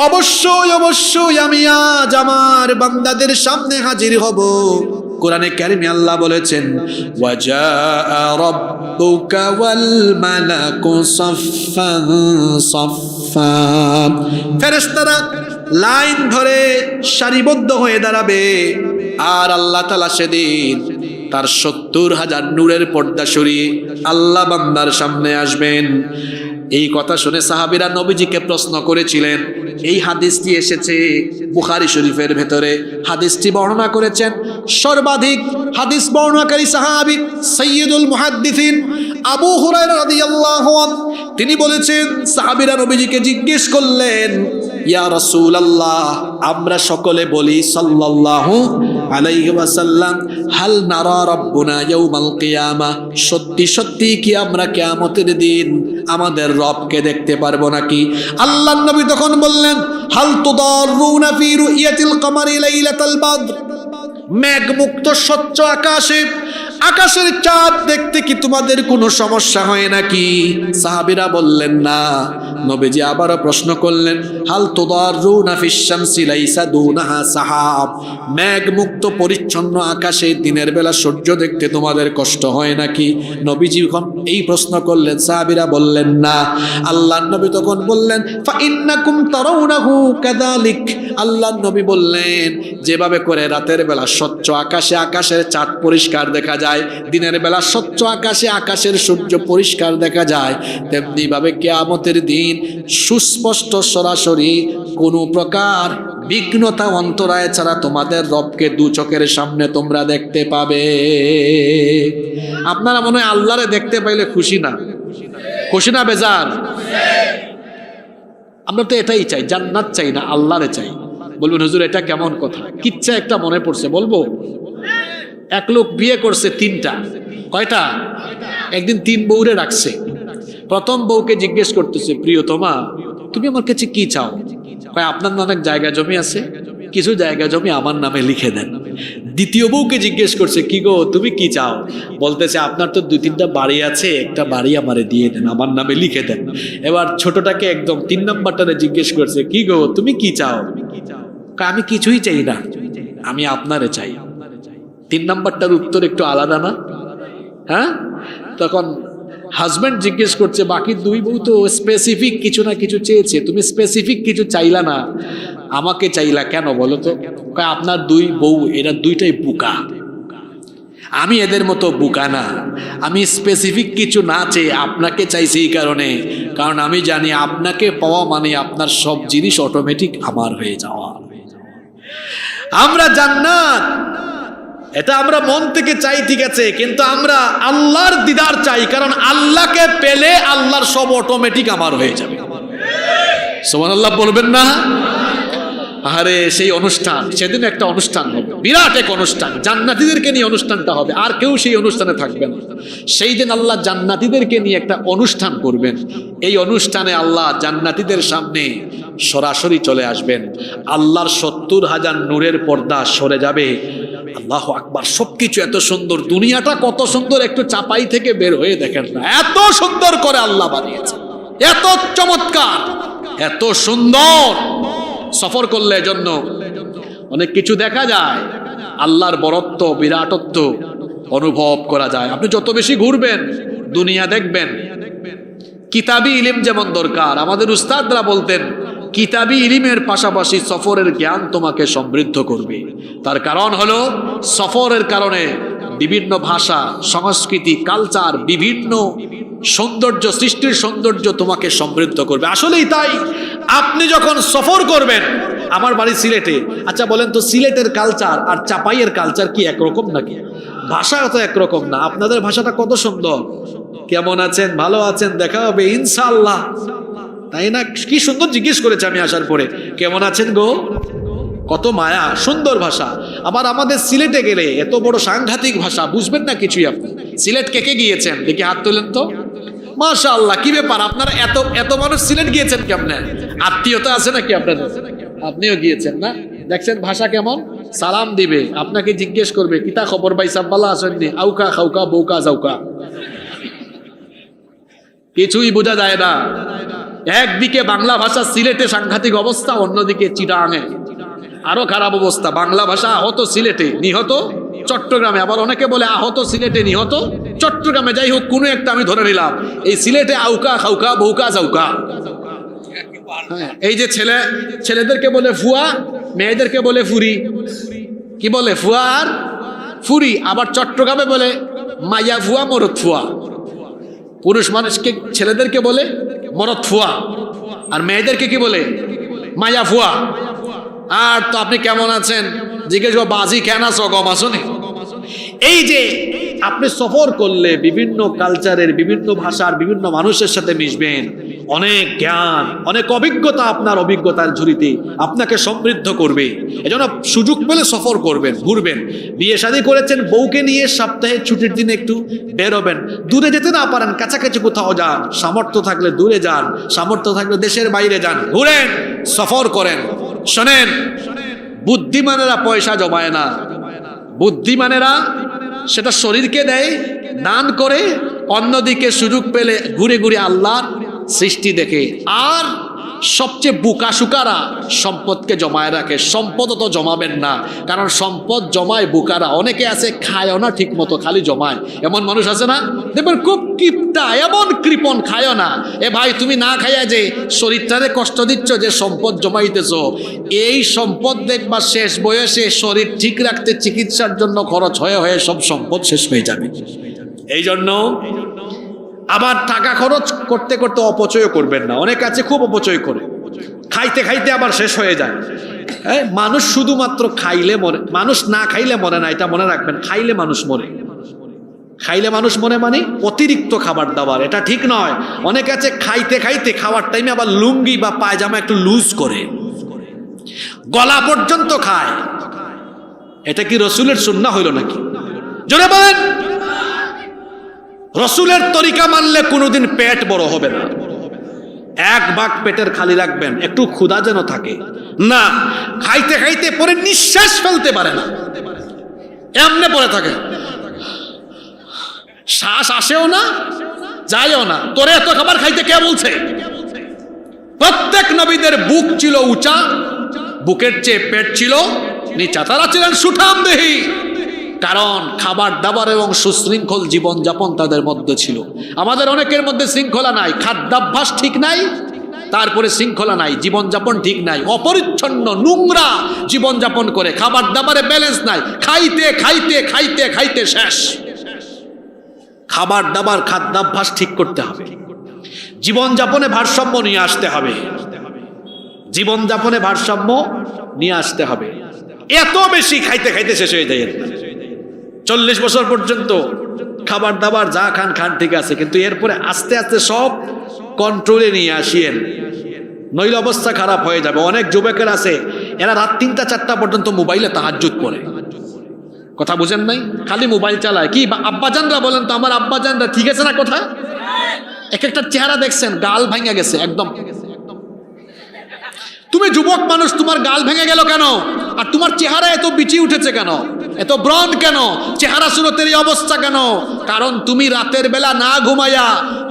অবশ্যই অবশ্যই আমি আজ আমার বান্দাদের সামনে হাজির হব। কোরআনে কারিমে আল্লাহ বলেছেন ওয়াজা রাব্বুকা ওয়াল মালাকু সাফফান সাফফা, ফেরেশতারা লাইন ধরে সারিবদ্ধ হয়ে দাঁড়াবে, আর আল্লাহ তাআলা সেদিন তার ৭০,০০০ নূরের পর্দা সরিয়ে আল্লাহ বান্দার সামনে আসবেন। এই কথা শুনে সাহাবীরা নবীজিকে প্রশ্ন করেছিলেন। এই হাদিসটি এসেছে বুখারী শরীফের ভেতরে। হাদিসটি বর্ণনা করেছেন সর্বাধিক হাদিস বর্ণনাকারী সাহাবী সাইয়্যিদুল মুহাদ্দিসিন আবু হুরায়রা রাদিয়াল্লাহু আনহু। তিনি বলেছেন সাহাবীরা নবীজিকে জিজ্ঞেস করলেন, ইয়া রাসূলুল্লাহ, আমরা সকলে বলি সাল্লাল্লাহু আলাইহি ওয়াসাল্লাম, হাল নারা রাব্বুনা ইয়াউমাল কিয়ামা, সত্যি সত্যি কি আমরা কিয়ামতের দিন আমাদের রবকে দেখতে পারবো নাকি? আল্লাহর নবী তখন বললেন, হাল তুদাররুনা ফি রুইয়াতিল কমারি লাইলাতাল বদর, মেঘমুক্ত স্বচ্ছ আকাশে আকাশের চাঁদ দেখতে কি তোমাদের কোনো সমস্যা হয় নাকি? সাহাবীরা বললেন না। নবীজি আবারও প্রশ্ন করলেন, হাল তুদাররুনা ফিশ শামসি লাইসা দুনাহা সাহাব, মেঘমুক্ত পরিচ্ছন্ন আকাশে দিনের বেলা সূর্য দেখতে তোমাদের কষ্ট হয় নাকি? নবীজি যখন এই প্রশ্ন করলেন, সাহাবীরা বললেন না। আল্লাহর নবী তখন বললেন, ফা ইন্নাকুম তারাউনাহু কাযালিক, আল্লাহর নবী বললেন যেভাবে করে রাতের বেলা স্বচ্ছ আকাশে আকাশের চাঁদ পরিষ্কার দেখা যায়, যায়, দিনের বেলা স্বচ্ছ আকাশে আকাশের সূর্য পরিষ্কার দেখা যায়, তেমনি ভাবে কিয়ামতের দিন সুস্পষ্ট সরাসরি কোনো প্রকার বিঘ্নতা অন্তরায় ছাড়া তোমাদের রবকে দু চোখের সামনে তোমরা দেখতে পাবে। আপনারা মনে হয় আল্লাহরে দেখতে পাইলে খুশি না? খুশি না বেজার? আমরা তো এটাই চাই, জান্নাত চাই না, আল্লাহরে চাই। বলবেন হুজুর এটা কেমন কথা? কিচ্ছা একটা মনে পড়ছে, বলবো? এক লোক বিয়ে করছে তিনটা। কয়টা? একদিন তিন বউরে রাখছে। প্রথম বউকে জিজ্ঞেস করতেছে, প্রিয়তমা তুমি আমার কাছে কি চাও? কয় আপনার না অনেক জায়গা জমি আছে, কিছু জায়গা জমি আমার নামে লিখে দেন। দ্বিতীয় বউকে জিজ্ঞেস করছে, কি গো তুমি কি চাও? বলতেছে আপনার তো 2-3টা বাড়ি আছে, একটা বাড়ি আমারে দিয়ে দেন, আমার নামে লিখে দেন। এবার ছোটটাকে একদম 3 নাম্বারটারে জিজ্ঞেস করছে, কি গো তুমি কি চাও? আমি কিছুই চাই না, আমি আপনারে চাই। 3 নাম্বারটার উত্তর একটু আলাদা না? হ্যাঁ? তখন হাজব্যান্ড জিজ্ঞেস করছে, বাকি 2 বউ তো স্পেসিফিক কিছু না কিছু চেয়েছে, তুমি স্পেসিফিক কিছু চাইলা না, আমাকে চাইলা কেন বলো তো? আপনার 2 বউ এরা 2টাই বোকা, আমি এদের মতো বোকা না, আমি স্পেসিফিক কিছু না চেয়ে আপনাকে চাইছি এই কারণে, কারণ আমি জানি আপনাকে পাওয়া মানে আপনার সব জিনিস অটোমেটিক আমার হয়ে যাওয়া। আমরা জান্নাত এটা আমরা মন থেকে চাই, ঠিক আছে, কিন্তু আমরা আল্লাহর দিদার চাই, কারণ আল্লাহকে পেলে আল্লাহর সব অটোমেটিক আমার হয়ে যাবে। সুবহানাল্লাহ বলবেন না? আরে সেই অনুষ্ঠান, সেদিন একটা অনুষ্ঠান হবে, বিরাট এক অনুষ্ঠান, জান্নাতীদেরকে নিয়ে অনুষ্ঠানটা হবে, আর কেউ সেই অনুষ্ঠানে থাকবে না। সেই দিন আল্লাহ জান্নাতীদেরকে নিয়ে একটা অনুষ্ঠান করবেন। এই অনুষ্ঠানে আল্লাহ জান্নাতীদের সামনে সরাসরি চলে আসবেন, আল্লাহর 70,000 নূরের পর্দা সরে যাবে। আল্লাহু আকবার, সবকিছু এত সুন্দর, দুনিয়াটা কত সুন্দর, একটু চাপাই থেকে বের হয়ে দেখেন না, এত সুন্দর করে আল্লাহ বানিয়েছে, এত চমৎকার, এত সুন্দর। সফর করলে জন্য অনেক কিছু দেখা যায়, আল্লাহর বরত্ব, বিরাটত্ব অনুভব করা যায়। আপনি যত বেশি ঘুরবেন দুনিয়া দেখবেন। কিতাবি ইলম যেমন দরকার, আমাদের উস্তাদরা বলতেন কিতাবি ইলমের পাশাপাশি সফরের জ্ঞান তোমাকে সমৃদ্ধ করবে। তার কারণ হলো সফরের কারণে বিভিন্ন ভাষা, সংস্কৃতি, কালচার, বিভিন্ন সৌন্দর্য, সৃষ্টির সৌন্দর্য তোমাকে সমৃদ্ধ করবে। আসলেই তাই। আপনি যখন সফর করবেন, আমার বাড়ি সিলেটে, আচ্ছা বলেন তো সিলেটের কালচার আর চাপাইয়ের কালচার কি একরকম নাকি? ভাষা তো একরকম না। আপনাদের ভাষাটা কত সুন্দর, কেমন আছেন, ভালো আছেন, দেখা হবে ইনশাআল্লাহ, তাই না? কি সুন্দর জিজ্ঞেস করেছে আমি আসার পরে, কেমন আছেন গো, কত মায়া, সুন্দর ভাষা। আবার আমাদের সিলেটে গেলে এত বড় সাংঘাতিক ভাষা, বুঝবেন না কিছুই। আপনি সিলেট কে কে গিয়েছেন দেখি হাত তোলেন তো। মাশাআল্লাহ, কি ব্যাপার, আপনারা এত এত মানুষ সিলেট গিয়েছেন কেমনে? আত্মীয়তা আছে নাকি আপনাদের? আপনিও গিয়েছেন না? দেখছেন ভাষা কেমন, সালাম দিবে, আপনাকে জিজ্ঞেস করবে কিতা খবর ভাই সাহেব, ভালো আছেন? আউকা খাউকা বউকা যাউকা, কিছুই বোঝা যায় না। একদিকে বাংলা ভাষা সিলেটে সাংঘাতিক অবস্থা, অন্যদিকে চিটাঙে আরো খারাপ অবস্থা। বাংলা ভাষা আহত সিলেটে, নিহত চট্টগ্রামে। আবার অনেকে বলে আহত সিলেটে, নিহত চট্টগ্রামে। যাই হোক, কোনো একটা আমি ধরে নিলাম। এই সিলেটে আউকা খাউকা বউকা যাউকা। এই যে ছেলেদেরকে বলে ফুয়া, মেয়েদেরকে বলে ফুরি। কি বলে? ফুয়া আর ফুরি। আবার চট্টগ্রামে বলে মাইয়া ফুয়া, মরদ ফুয়া। পুরুষ মানুষকে, ছেলেদেরকে বলে মরদ ফুয়া, আর মেয়েদেরকে কি বলে? মাইয়া ফুয়া। আর তো আপনি কেমন আছেন জিজ্ঞেস করো, বাজি কেন আছো, গম আছো নি? এই যে আপনি সফর করলে বিভিন্ন কালচারের, বিভিন্ন ভাষার, বিভিন্ন মানুষের সাথে মিশবেন, অনেক জ্ঞান, অনেক অভিজ্ঞতা আপনার অভিজ্ঞতার ঝুড়িতে আপনাকে সমৃদ্ধ করবে। এজন্য সুযোগ পেলে সফর করবেন, ঘুরবেন। বিয়ে শাদী করেছেন, বউকে নিয়ে সপ্তাহে ছুটির দিনে একটু বেরোবেন। দূরে যেতে না পারেন, কাছাকাছি কোথাও যান, সামর্থ্য থাকলে দূরে যান, সামর্থ্য থাকলে দেশের বাইরে যান, ঘুরেন, সফর করেন। শোনেন, বুদ্ধিমানেরা পয়সা জমায় না, বুদ্ধিমানেরা সেটা শরীরকে দেয়, দান করে, অন্যদিকে সুযোগ পেলে ঘুরে ঘুরে আল্লাহর সৃষ্টি দেখে। আর সবচেয়ে বুকাশুকারা সম্পদকে জমায় রাখে। সম্পদ তো জমাবেন না, কারণ সম্পদ জমায় বুকারা। অনেকে আছে খায়ও না ঠিক মতো, খালি জমায়, এমন মানুষ আছে না? দেখবেন খুব কিপটা এমন কৃপণ খায় না। এ ভাই, তুমি না খাইয়া যে শরীরটারে কষ্ট দিচ্ছ, যে সম্পদ জমাইতেছ, এই সম্পদ দেখবা শেষ বয়সে শরীর ঠিক রাখতে চিকিৎসার জন্য খরচ হয়ে হয়ে সব সম্পদ শেষ হয়ে যাবে। এই জন্য আবার টাকা খরচ করতে করতে অপচয় করবেন না। অনেক আছে খুব অপচয় করে, খাইতে খাইতে আবার শেষ হয়ে যায়। মানুষ শুধুমাত্র খাইলে মরে, মানুষ না খাইলে মরে না, এটা মনে রাখবেন। খাইলে মানুষ মরে, খাইলে মানুষ মরে মানে অতিরিক্ত খাবার দাবার, এটা ঠিক নয়। অনেক আছে খাইতে খাইতে খাওয়ার টাইমে আবার লুঙ্গি বা পায়জামা একটু লুজ করে, গলা পর্যন্ত খায়। এটা কি রসুলের সুন্নাহ হইল নাকি? জোরে বলেন। রসুলের তরিকা মানলে কোনোদিন পেট বড় হবে না। এক ভাগ পেটের খালি রাখবেন, একটু ক্ষুধা যেন থাকে না। খাইতে খাইতে পরে নিঃশ্বাস ফেলতে পারে না, এমনে পড়ে থাকে, শ্বাস আসেও না যায়ও না। তোরে এত খাবার খাইতে কে বলছে? প্রত্যেক নবীদের বুক ছিল উঁচা, বুকের চেয়ে পেট ছিল নিচা, তারা ছিলেন সুঠামদেহী। কারণ খাবার দাবার এবং সুশৃঙ্খল জীবনযাপন তাদের মধ্যে ছিল। আমাদের অনেকের মধ্যে শৃঙ্খলা নাই, খাদ্যাভ্যাস ঠিক নাই, তারপরে শৃঙ্খলা নাই, জীবনযাপন ঠিক নাই, অপরিচ্ছন্ন নোংরা জীবনযাপন করে, খাবার দাবারে ব্যালেন্স নাই, খাইতে খাইতে খাইতে খাইতে শেষ। খাবার দাবার খাদ্যাভ্যাস ঠিক করতে হবে, জীবনযাপনে ভারসাম্য নিয়ে আসতে হবে, জীবনযাপনে ভারসাম্য নিয়ে আসতে হবে। এত বেশি খাইতে খাইতে শেষ হয়ে যায়। 40 বছর পর্যন্ত খাবার দাবার যা খান খান ঠিক আছে, কিন্তু এরপরে আস্তে আস্তে সব কন্ট্রোলে নিয়ে আসিয়েন, নইলে অবস্থা খারাপ হয়ে যাবে। অনেক যুবকের আছে, এরা রাত 3টা 4টা পর্যন্ত মোবাইলে তাহাজ্জুদ পড়ে। কথা বুঝেন নাই? খালি মোবাইল চালায়। কি আব্বাজানরা বলেন তো, আমার আব্বাজানরা ঠিক আছে না? কথা এক একটা চেহারা দেখছেন, গাল ভাঙা গেছে একদম। তুমি যুবক মানুষ, তোমার গাল ভেঙে গেল কেন? আর তোমার চেহারা এত বিচি উঠেছে কেন? এত ব্রণ কেন? চেহারা সুরতের এই অবস্থা কেন? কারণ তুমি রাতের বেলা না ঘুমায়া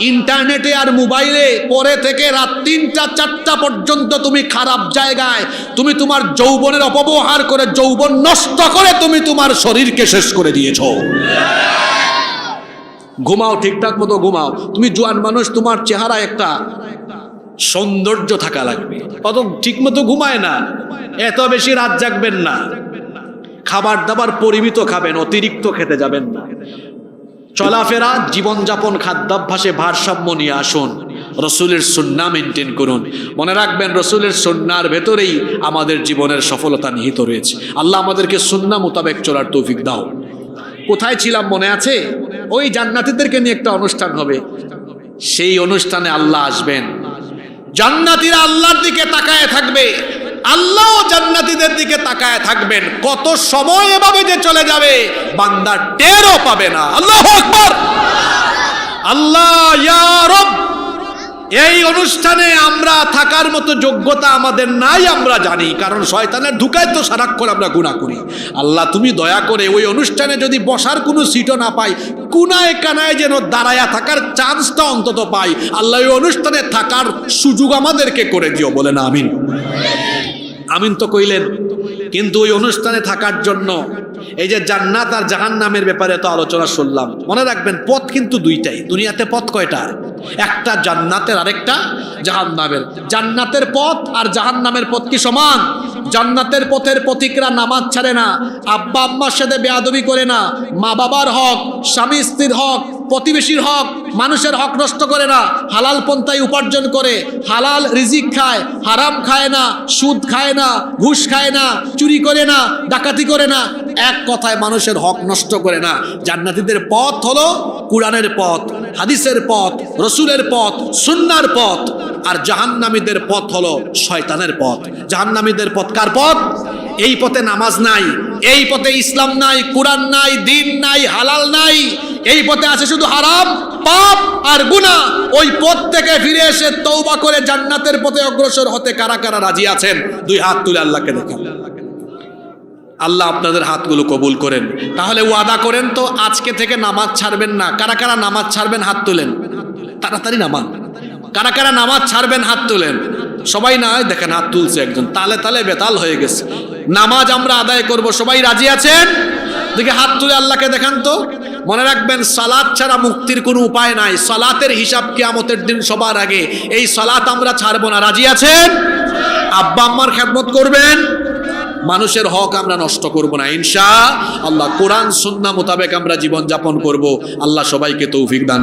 ইন্টারনেটে আর মোবাইলে পরে থেকে রাত 3টা 4টা পর্যন্ত তুমি খারাপ জায়গায়, তুমি তোমার যৌবনের অপব্যবহার করে, যৌবন নষ্ট করে তুমি তোমার শরীরকে শেষ করে দিয়েছ। ঘুমাও, ঠিকঠাক মতো ঘুমাও। তুমি জোয়ান মানুষ, তোমার চেহারা একটা সৌন্দর্য থাকা লাগবে। অত ঠিক মতো ঘুমায় না, এত বেশি রাত জাগবেন না, খাবার দাবার পরিমিত খাবেন, অতিরিক্ত খেতে যাবেন না। চলাফেরা, জীবনযাপন, খাদ্যাভ্যাসে ভারসাম্য নিয়ে আসুন, রসুলের সুন্নাহ মেনটেন করুন। মনে রাখবেন, রসুলের সুন্নাহর ভেতরেই আমাদের জীবনের সফলতা নিহিত রয়েছে। আল্লাহ আমাদেরকে সুন্নাহ মোতাবেক চলার তৌফিক দাও। কোথায় ছিলাম মনে আছে? ওই জান্নাতীদেরকে নিয়ে একটা অনুষ্ঠান হবে, সেই অনুষ্ঠানে আল্লাহ আসবেন, জান্নাতীরা আল্লাহর দিকে তাকায় থাকবে, আল্লাহ জান্নাতীদের দিকে তাকায় থাকবেন। কত সময় এভাবে যে চলে যাবে বান্দা টেরও পাবে না। আল্লাহু আকবার। আল্লাহ ইয়া রব, এই অনুষ্ঠানে আমরা থাকার মতো যোগ্যতা আমাদের নাই, আমরা জানি, কারণ শয়তানের ধোঁকায় তো সারাক্ষণ আমরা গুনাহ করি। আল্লাহ তুমি দয়া করে ওই অনুষ্ঠানে যদি বসার কোনো সিটও না পাই, কুনায় কানায় যেন দাঁড়ায়া থাকার চান্সটা অন্তত পাই। আল্লাহ ওই অনুষ্ঠানে থাকার সুযোগ আমাদেরকে করে দিও, বলে না আমিন। আমিন তো কইলেন, কিন্তু ওই অনুষ্ঠানে থাকার জন্য এই যে জান্নাত আর জাহান্নামের ব্যাপারে তো আলোচনা শুনলাম। মনে রাখবেন, পথ কিন্তু দুইটাই। দুনিয়াতে পথ কয়টা? একটা জান্নাতের, আরেকটা জাহান্নামের। জান্নাতের পথ আর জাহান্নামের পথ কি সমান? জান্নাতের পথের পথিকরা নামাজ ছাড়ে না, আব্বা আম্মার সাথে বেয়াদবি করে না, মা বাবার হক, স্বামী স্ত্রীর হক, প্রতিবেশীর হক, মানুষের হক নষ্ট করে না, হালাল পন্থায় উপার্জন করে, হালাল রিজিক খায়, হারাম খায় না, সুদ খায় না, ঘুষ খায় না, চুরি করে না, ডাকাতি করে না, এক কথায় মানুষের হক নষ্ট করে না। জান্নাতীদের পথ হলো কুরআনের পথ, হাদিসের পথ, রসুলের পথ, সুন্নাহর পথ। আর জাহান্নামীদের পথ হলো শয়তানের পথ। জাহান্নামীদের পথ কার পথ? এই পথে নামাজ নাই, এই পথে ইসলাম নাই, কুরআন নাই, দিন নাই, হালাল নাই, এই পথে আছে শুধু হারাম, পাপ আর গুনাহ। ওই পথ থেকে ফিরে এসে তওবা করে জান্নাতের পথে অগ্রসর হতে কারা কারা রাজি আছেন? 2 হাত তুলে আল্লাহকে দেখান। আল্লাহ আপনাদের হাতগুলো কবুল করেন। তাহলে ওয়াদা করেন তো, আজকে থেকে নামাজ ছাড়বেন না। কারা কারা নামাজ ছাড়বেন হাত তুলেন, তাড়াতাড়ি নামান। কারা কারা নামাজ ছাড়বেন হাত তুলেন। সবাই না, দেখেন হাত তুলছে একজন, তালে তালে বেতাল হয়ে গেছে। নামাজ আমরা আদায় করব, সবাই রাজি আছেন? দেখে হাত তুলে আল্লাহকে দেখান তো। মনে রাখবেন, সালাত ছাড়া মুক্তির কোনো উপায় নাই। সালাতের হিসাব কিয়ামতের দিন সবার আগে। এই সালাত আমরা ছাড়বো না। রাজি আছেন? আব্বা আম্মার খেদমত করবেন, মানুষের হক আমরা নষ্ট করব না ইনশাআল্লাহ। কোরআন সুন্নাহ মোতাবেক আমরা জীবন যাপন করব। আল্লাহ সবাইকে তৌফিক দান